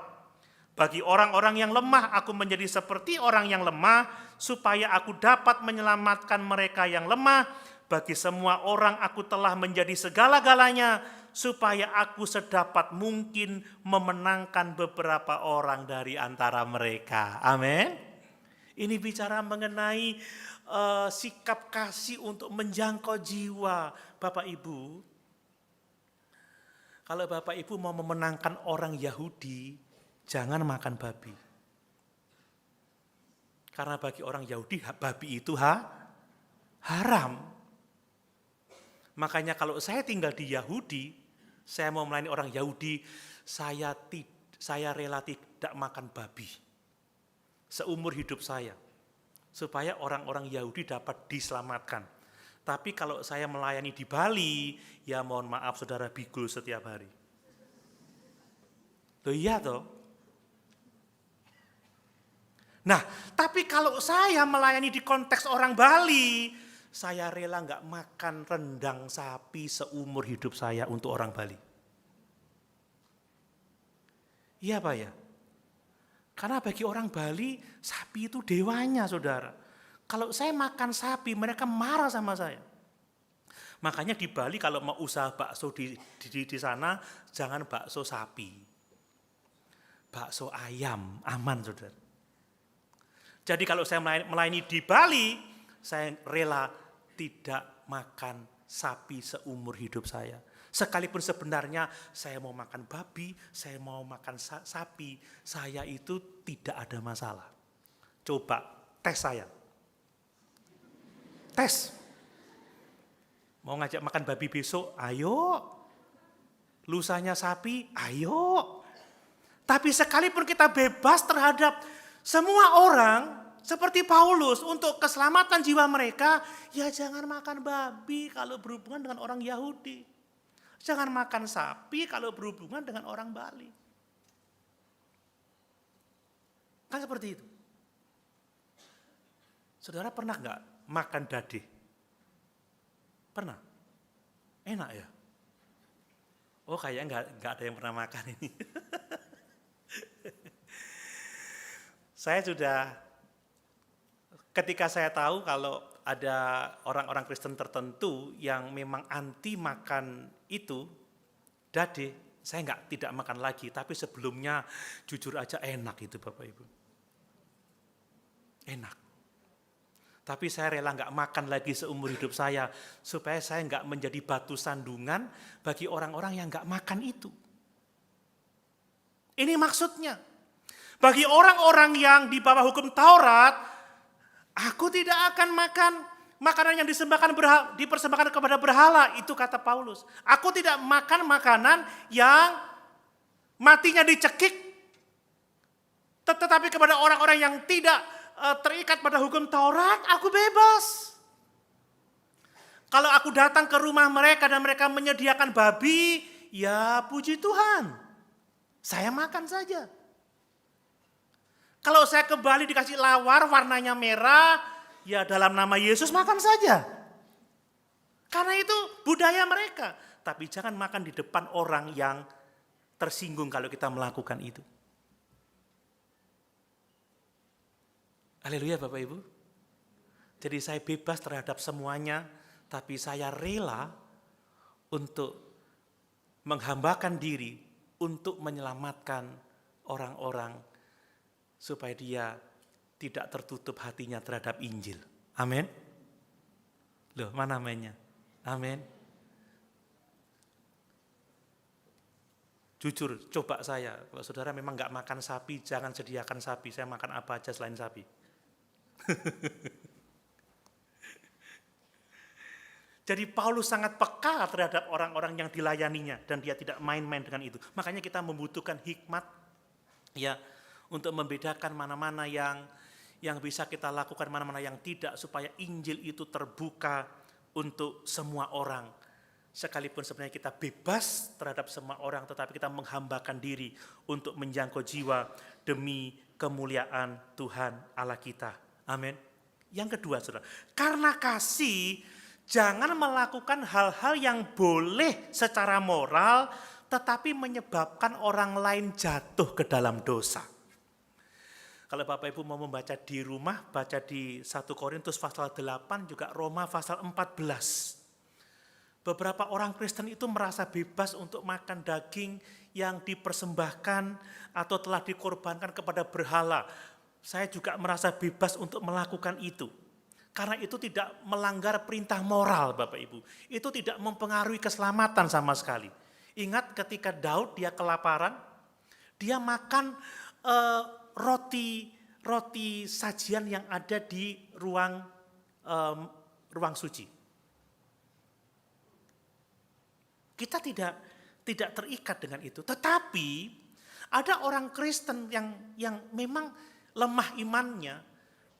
Bagi orang-orang yang lemah, aku menjadi seperti orang yang lemah, supaya aku dapat menyelamatkan mereka yang lemah. Bagi semua orang aku telah menjadi segala-galanya, supaya aku sedapat mungkin memenangkan beberapa orang dari antara mereka. Amin. Ini bicara mengenai sikap kasih untuk menjangkau jiwa. Bapak Ibu, kalau Bapak Ibu mau memenangkan orang Yahudi, jangan makan babi. Karena bagi orang Yahudi babi itu haram. Makanya kalau saya tinggal di Yahudi, saya mau melayani orang Yahudi, saya rela tidak makan babi seumur hidup saya, supaya orang-orang Yahudi dapat diselamatkan. Tapi kalau saya melayani di Bali, ya mohon maaf saudara, bigul setiap hari. Loh iya toh? Nah, tapi kalau saya melayani di konteks orang Bali, saya rela nggak makan rendang sapi seumur hidup saya untuk orang Bali. Iya Pak ya? Karena bagi orang Bali, sapi itu dewanya saudara. Kalau saya makan sapi, mereka marah sama saya. Makanya di Bali kalau mau usaha bakso di sana, jangan bakso sapi. Bakso ayam, aman saudara. Jadi kalau saya melayani di Bali, saya rela tidak makan sapi seumur hidup saya. Sekalipun sebenarnya saya mau makan babi, saya mau makan sapi, saya itu tidak ada masalah. Coba tes saya. Tes. Mau ngajak makan babi besok, ayo. Lusanya sapi, ayo. Tapi sekalipun kita bebas terhadap semua orang, seperti Paulus, untuk keselamatan jiwa mereka, ya jangan makan babi kalau berhubungan dengan orang Yahudi. Jangan makan sapi kalau berhubungan dengan orang Bali. Kan seperti itu. Saudara pernah nggak makan dade? Pernah? Enak ya? Oh kayaknya nggak ada yang pernah makan ini. Saya sudah, ketika saya tahu kalau ada orang-orang Kristen tertentu yang memang anti makan itu, dade, saya tidak makan lagi. Tapi sebelumnya jujur aja enak itu Bapak Ibu. Enak. Tapi saya rela nggak makan lagi seumur hidup saya, supaya saya nggak menjadi batu sandungan bagi orang-orang yang nggak makan itu. Ini maksudnya. Bagi orang-orang yang di bawah hukum Taurat, aku tidak akan makan makanan yang dipersembahkan kepada berhala, itu kata Paulus. Aku tidak makan makanan yang matinya dicekik. Tetapi kepada orang-orang yang tidak terikat pada hukum Taurat, aku bebas. Kalau aku datang ke rumah mereka dan mereka menyediakan babi, ya puji Tuhan, saya makan saja. Kalau saya ke Bali dikasih lawar warnanya merah, ya dalam nama Yesus makan saja. Karena itu budaya mereka. Tapi jangan makan di depan orang yang tersinggung kalau kita melakukan itu. Haleluya Bapak Ibu. Jadi saya bebas terhadap semuanya, tapi saya rela untuk menghambakan diri untuk menyelamatkan orang-orang supaya dia tidak tertutup hatinya terhadap Injil. Amin. Loh, mana mainnya? Amin. Jujur, coba saya, kalau saudara memang nggak makan sapi, jangan sediakan sapi. Saya makan apa aja selain sapi. Jadi Paulus sangat peka terhadap orang-orang yang dilayaninya dan dia tidak main-main dengan itu. Makanya kita membutuhkan hikmat ya untuk membedakan mana-mana yang bisa kita lakukan, mana-mana yang tidak, supaya Injil itu terbuka untuk semua orang. Sekalipun sebenarnya kita bebas terhadap semua orang, tetapi kita menghambakan diri untuk menjangkau jiwa demi kemuliaan Tuhan Allah kita. Amin. Yang kedua, saudara, karena kasih, jangan melakukan hal-hal yang boleh secara moral, tetapi menyebabkan orang lain jatuh ke dalam dosa. Kalau Bapak Ibu mau membaca di rumah, baca di 1 Korintus pasal 8, juga Roma pasal 14. Beberapa orang Kristen itu merasa bebas untuk makan daging yang dipersembahkan atau telah dikorbankan kepada berhala. Saya juga merasa bebas untuk melakukan itu. Karena itu tidak melanggar perintah moral, Bapak Ibu. Itu tidak mempengaruhi keselamatan sama sekali. Ingat ketika Daud dia kelaparan, dia makan roti sajian yang ada di ruang suci. Kita tidak terikat dengan itu. Tetapi ada orang Kristen yang memang lemah imannya.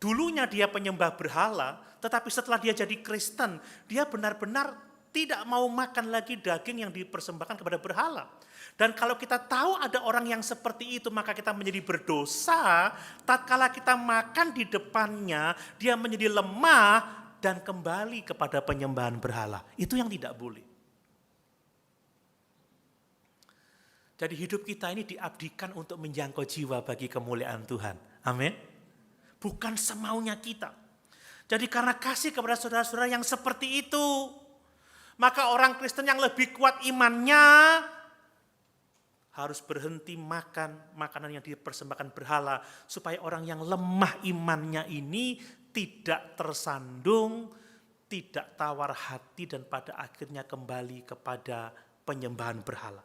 Dulunya dia penyembah berhala, tetapi setelah dia jadi Kristen, dia benar-benar tidak mau makan lagi daging yang dipersembahkan kepada berhala. Dan kalau kita tahu ada orang yang seperti itu, maka kita menjadi berdosa. Tatkala kita makan di depannya, dia menjadi lemah dan kembali kepada penyembahan berhala. Itu yang tidak boleh. Jadi hidup kita ini diabdikan untuk menjangkau jiwa bagi kemuliaan Tuhan. Amin. Bukan semaunya kita. Jadi karena kasih kepada saudara-saudara yang seperti itu, maka orang Kristen yang lebih kuat imannya harus berhenti makan makanan yang dipersembahkan berhala, supaya orang yang lemah imannya ini tidak tersandung, tidak tawar hati, dan pada akhirnya kembali kepada penyembahan berhala.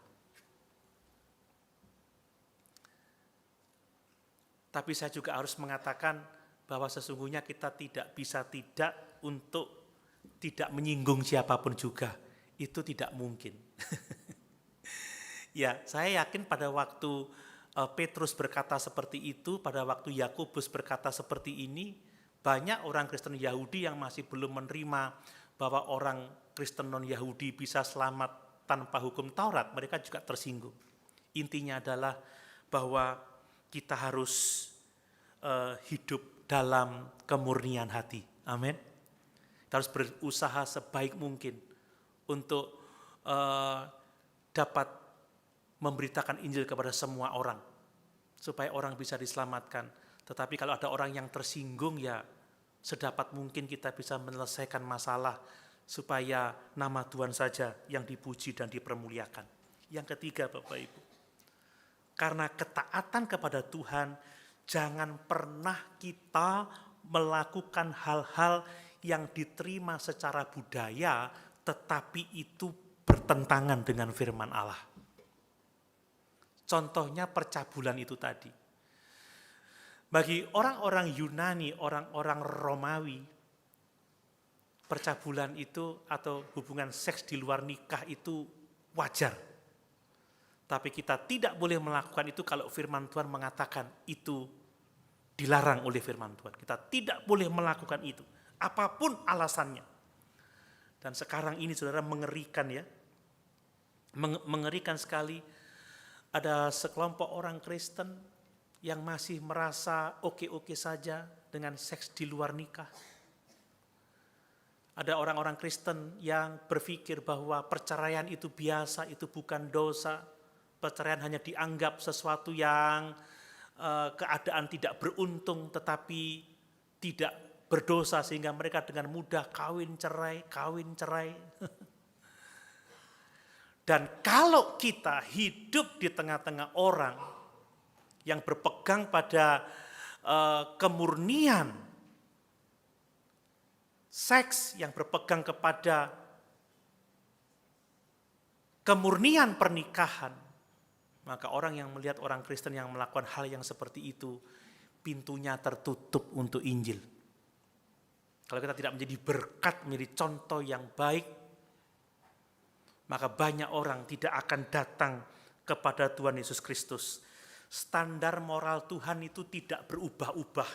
Tapi saya juga harus mengatakan bahwa sesungguhnya kita tidak bisa tidak untuk tidak menyinggung siapapun juga. Itu tidak mungkin. Ya, saya yakin pada waktu Petrus berkata seperti itu, pada waktu Yakobus berkata seperti ini, banyak orang Kristen Yahudi yang masih belum menerima bahwa orang Kristen non-Yahudi bisa selamat tanpa hukum Taurat. Mereka juga tersinggung. Intinya adalah bahwa kita harus hidup dalam kemurnian hati. Amin. Kita harus berusaha sebaik mungkin untuk dapat memberitakan Injil kepada semua orang, supaya orang bisa diselamatkan. Tetapi kalau ada orang yang tersinggung, ya sedapat mungkin kita bisa menyelesaikan masalah, supaya nama Tuhan saja yang dipuji dan dipermuliakan. Yang ketiga, Bapak Ibu, karena ketaatan kepada Tuhan, jangan pernah kita melakukan hal-hal yang diterima secara budaya, tetapi itu bertentangan dengan firman Allah. Contohnya percabulan itu tadi. Bagi orang-orang Yunani, orang-orang Romawi, percabulan itu atau hubungan seks di luar nikah itu wajar. Tapi kita tidak boleh melakukan itu kalau firman Tuhan mengatakan itu dilarang oleh firman Tuhan. Kita tidak boleh melakukan itu, apapun alasannya. Dan sekarang ini saudara mengerikan ya, mengerikan sekali. Ada sekelompok orang Kristen yang masih merasa oke-oke saja dengan seks di luar nikah. Ada orang-orang Kristen yang berpikir bahwa perceraian itu biasa, itu bukan dosa. Perceraian hanya dianggap sesuatu yang keadaan tidak beruntung, tetapi tidak berdosa, sehingga mereka dengan mudah kawin cerai. Dan kalau kita hidup di tengah-tengah orang yang berpegang pada kemurnian seks, yang berpegang kepada kemurnian pernikahan, maka orang yang melihat orang Kristen yang melakukan hal yang seperti itu, pintunya tertutup untuk Injil. Kalau kita tidak menjadi berkat, menjadi contoh yang baik, maka banyak orang tidak akan datang kepada Tuhan Yesus Kristus. Standar moral Tuhan itu tidak berubah-ubah.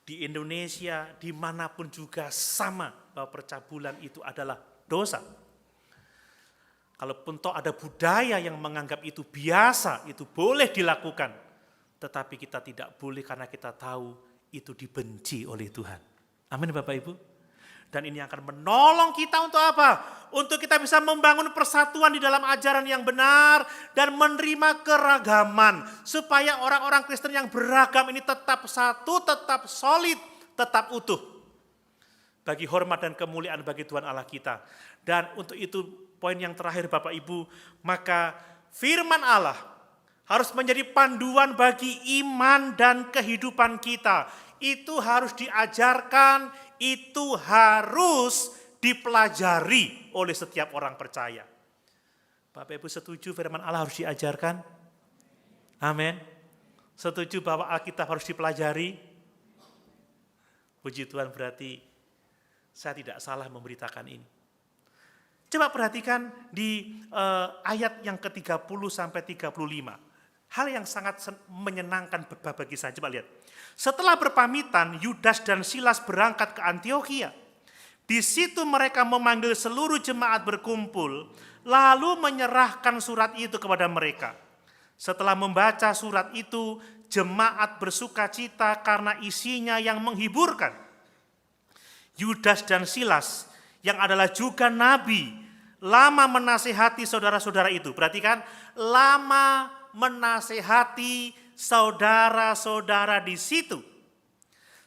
Di Indonesia, dimanapun juga sama bahwa percabulan itu adalah dosa. Kalaupun toh ada budaya yang menganggap itu biasa, itu boleh dilakukan. Tetapi kita tidak boleh karena kita tahu itu dibenci oleh Tuhan. Amin Bapak Ibu. Dan ini akan menolong kita untuk apa? Untuk kita bisa membangun persatuan di dalam ajaran yang benar dan menerima keragaman. Supaya orang-orang Kristen yang beragam ini tetap satu, tetap solid, tetap utuh. Bagi hormat dan kemuliaan bagi Tuhan Allah kita. Dan untuk itu poin yang terakhir Bapak Ibu, maka firman Allah harus menjadi panduan bagi iman dan kehidupan kita. Itu harus diajarkan, itu harus dipelajari oleh setiap orang percaya. Bapak Ibu setuju firman Allah harus diajarkan? Amin. Setuju bahwa Alkitab harus dipelajari? Puji Tuhan, berarti saya tidak salah memberitakan ini. Coba perhatikan di ayat yang ke-30 sampai 35. Hal yang sangat menyenangkan bagi saya. Coba lihat. Setelah berpamitan, Yudas dan Silas berangkat ke Antiokhia. Di situ mereka memanggil seluruh jemaat berkumpul, lalu menyerahkan surat itu kepada mereka. Setelah membaca surat itu, jemaat bersukacita karena isinya yang menghiburkan. Yudas dan Silas yang adalah juga nabi, lama menasihati saudara-saudara itu. Perhatikan, lama menasihati saudara-saudara di situ.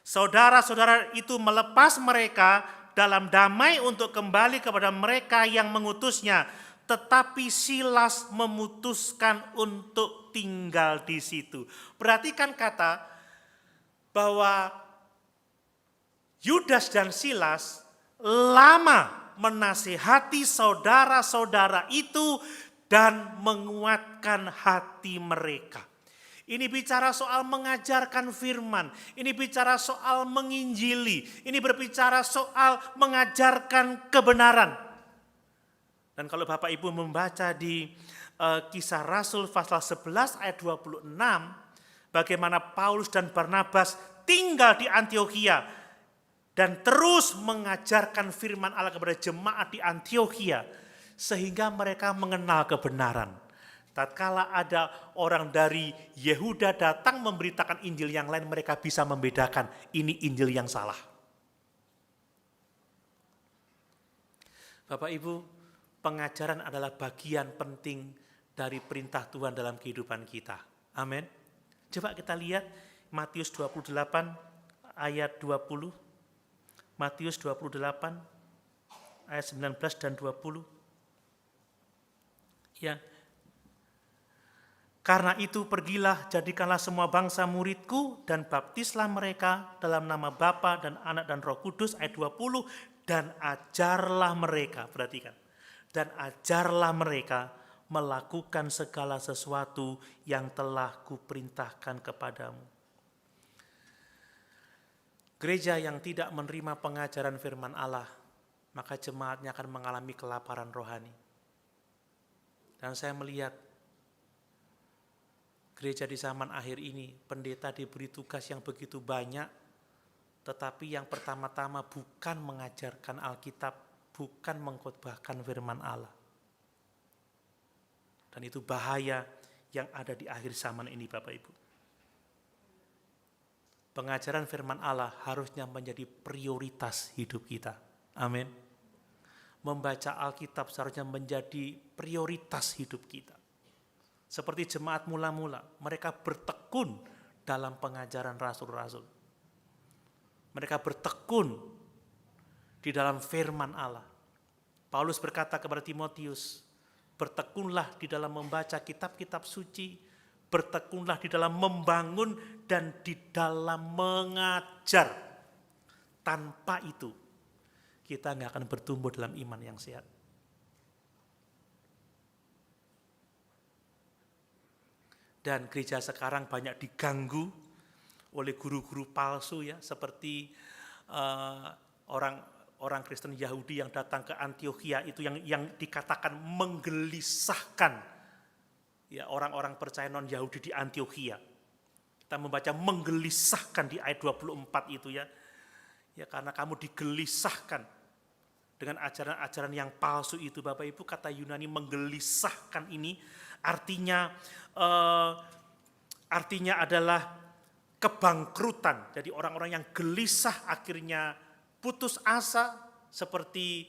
Saudara-saudara itu melepas mereka dalam damai untuk kembali kepada mereka yang mengutusnya. Tetapi Silas memutuskan untuk tinggal di situ. Perhatikan kata bahwa Yudas dan Silas lama menasihati saudara-saudara itu dan menguatkan hati mereka. Ini bicara soal mengajarkan firman, ini bicara soal menginjili, ini berbicara soal mengajarkan kebenaran. Dan kalau Bapak Ibu membaca di Kisah Rasul pasal 11 ayat 26, bagaimana Paulus dan Barnabas tinggal di Antiokhia dan terus mengajarkan firman Allah kepada jemaat di Antiokhia sehingga mereka mengenal kebenaran. Tatkala ada orang dari Yehuda datang memberitakan Injil yang lain, mereka bisa membedakan ini Injil yang salah. Bapak Ibu, pengajaran adalah bagian penting dari perintah Tuhan dalam kehidupan kita. Amin. Coba kita lihat Matius 28 ayat 20. Matius 28 ayat 19 dan 20. Ya. Karena itu pergilah, jadikanlah semua bangsa muridku dan baptislah mereka dalam nama Bapa dan Anak dan Roh Kudus, ayat 20, dan ajarlah mereka, perhatikan, dan ajarlah mereka melakukan segala sesuatu yang telah kuperintahkan kepadamu. Gereja yang tidak menerima pengajaran firman Allah, maka jemaatnya akan mengalami kelaparan rohani. Dan saya melihat gereja di zaman akhir ini, pendeta diberi tugas yang begitu banyak, tetapi yang pertama-tama bukan mengajarkan Alkitab, bukan mengkhotbahkan firman Allah. Dan itu bahaya yang ada di akhir zaman ini Bapak Ibu. Pengajaran firman Allah harusnya menjadi prioritas hidup kita. Amin. Membaca Alkitab seharusnya menjadi prioritas hidup kita. Seperti jemaat mula-mula, mereka bertekun dalam pengajaran rasul-rasul. Mereka bertekun di dalam firman Allah. Paulus berkata kepada Timotius, bertekunlah di dalam membaca kitab-kitab suci, bertekunlah di dalam membangun dan di dalam mengajar. Tanpa itu, kita nggak akan bertumbuh dalam iman yang sehat. Dan gereja sekarang banyak diganggu oleh guru-guru palsu ya, seperti orang Kristen Yahudi yang datang ke Antiokhia itu yang dikatakan menggelisahkan ya orang-orang percaya non Yahudi di Antiokhia. Kita membaca menggelisahkan di ayat 24 itu ya. Ya karena kamu digelisahkan dengan ajaran-ajaran yang palsu itu, Bapak Ibu. Kata Yunani menggelisahkan ini artinya adalah kebangkrutan. Jadi orang-orang yang gelisah akhirnya putus asa, seperti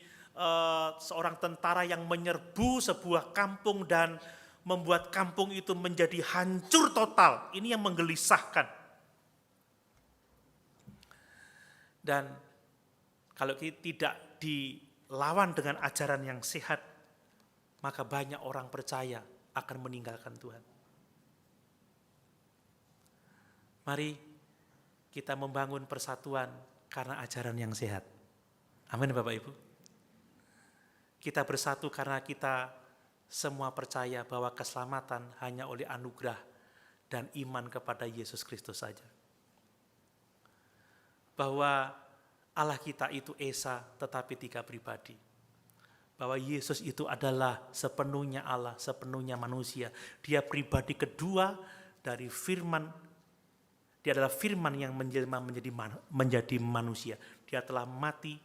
seorang tentara yang menyerbu sebuah kampung dan membuat kampung itu menjadi hancur total. Ini yang menggelisahkan. Dan kalau tidak dilawan dengan ajaran yang sehat, maka banyak orang percaya akan meninggalkan Tuhan. Mari kita membangun persatuan karena ajaran yang sehat. Amin Bapak Ibu. Kita bersatu karena kita semua percaya bahwa keselamatan hanya oleh anugerah dan iman kepada Yesus Kristus saja. Bahwa Allah kita itu Esa tetapi tiga pribadi. Bahwa Yesus itu adalah sepenuhnya Allah, sepenuhnya manusia. Dia pribadi kedua dari firman. Dia adalah firman yang menjelma menjadi manusia. Dia telah mati,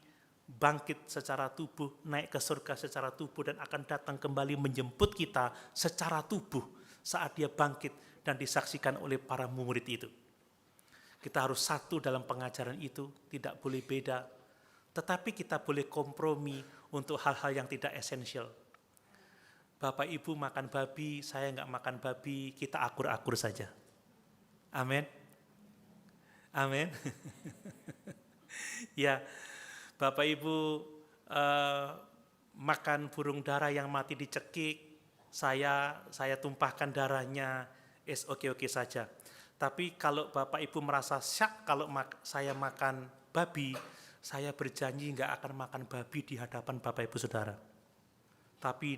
bangkit secara tubuh, naik ke surga secara tubuh, dan akan datang kembali menjemput kita secara tubuh saat dia bangkit dan disaksikan oleh para murid itu. Kita harus satu dalam pengajaran itu, tidak boleh beda. Tetapi kita boleh kompromi untuk hal-hal yang tidak esensial. Bapak Ibu makan babi, saya nggak makan babi, kita akur-akur saja. Amin. Amin. Ya, Bapak Ibu makan burung dara yang mati dicekik, saya tumpahkan darahnya, oke saja. Tapi kalau Bapak Ibu merasa syak kalau saya makan babi, saya berjanji nggak akan makan babi di hadapan Bapak Ibu Saudara. Tapi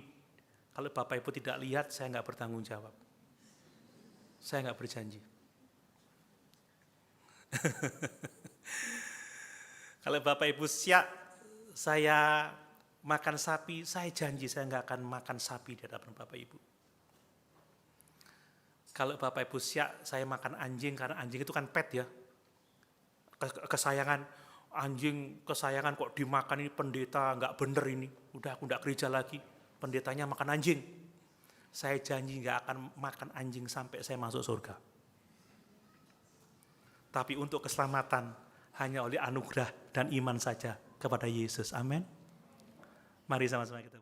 kalau Bapak Ibu tidak lihat, saya nggak bertanggung jawab. Saya nggak berjanji. Kalau Bapak Ibu siap saya makan sapi, saya janji saya nggak akan makan sapi di hadapan Bapak Ibu. Kalau Bapak Ibu siap saya makan anjing, karena anjing itu kan pet ya, kesayangan. Anjing kesayangan kok dimakan, ini pendeta nggak bener ini. Udah aku nggak gereja lagi, pendetanya makan anjing. Saya janji nggak akan makan anjing sampai saya masuk surga. Tapi untuk keselamatan hanya oleh anugerah dan iman saja kepada Yesus. Amin. Mari sama-sama kita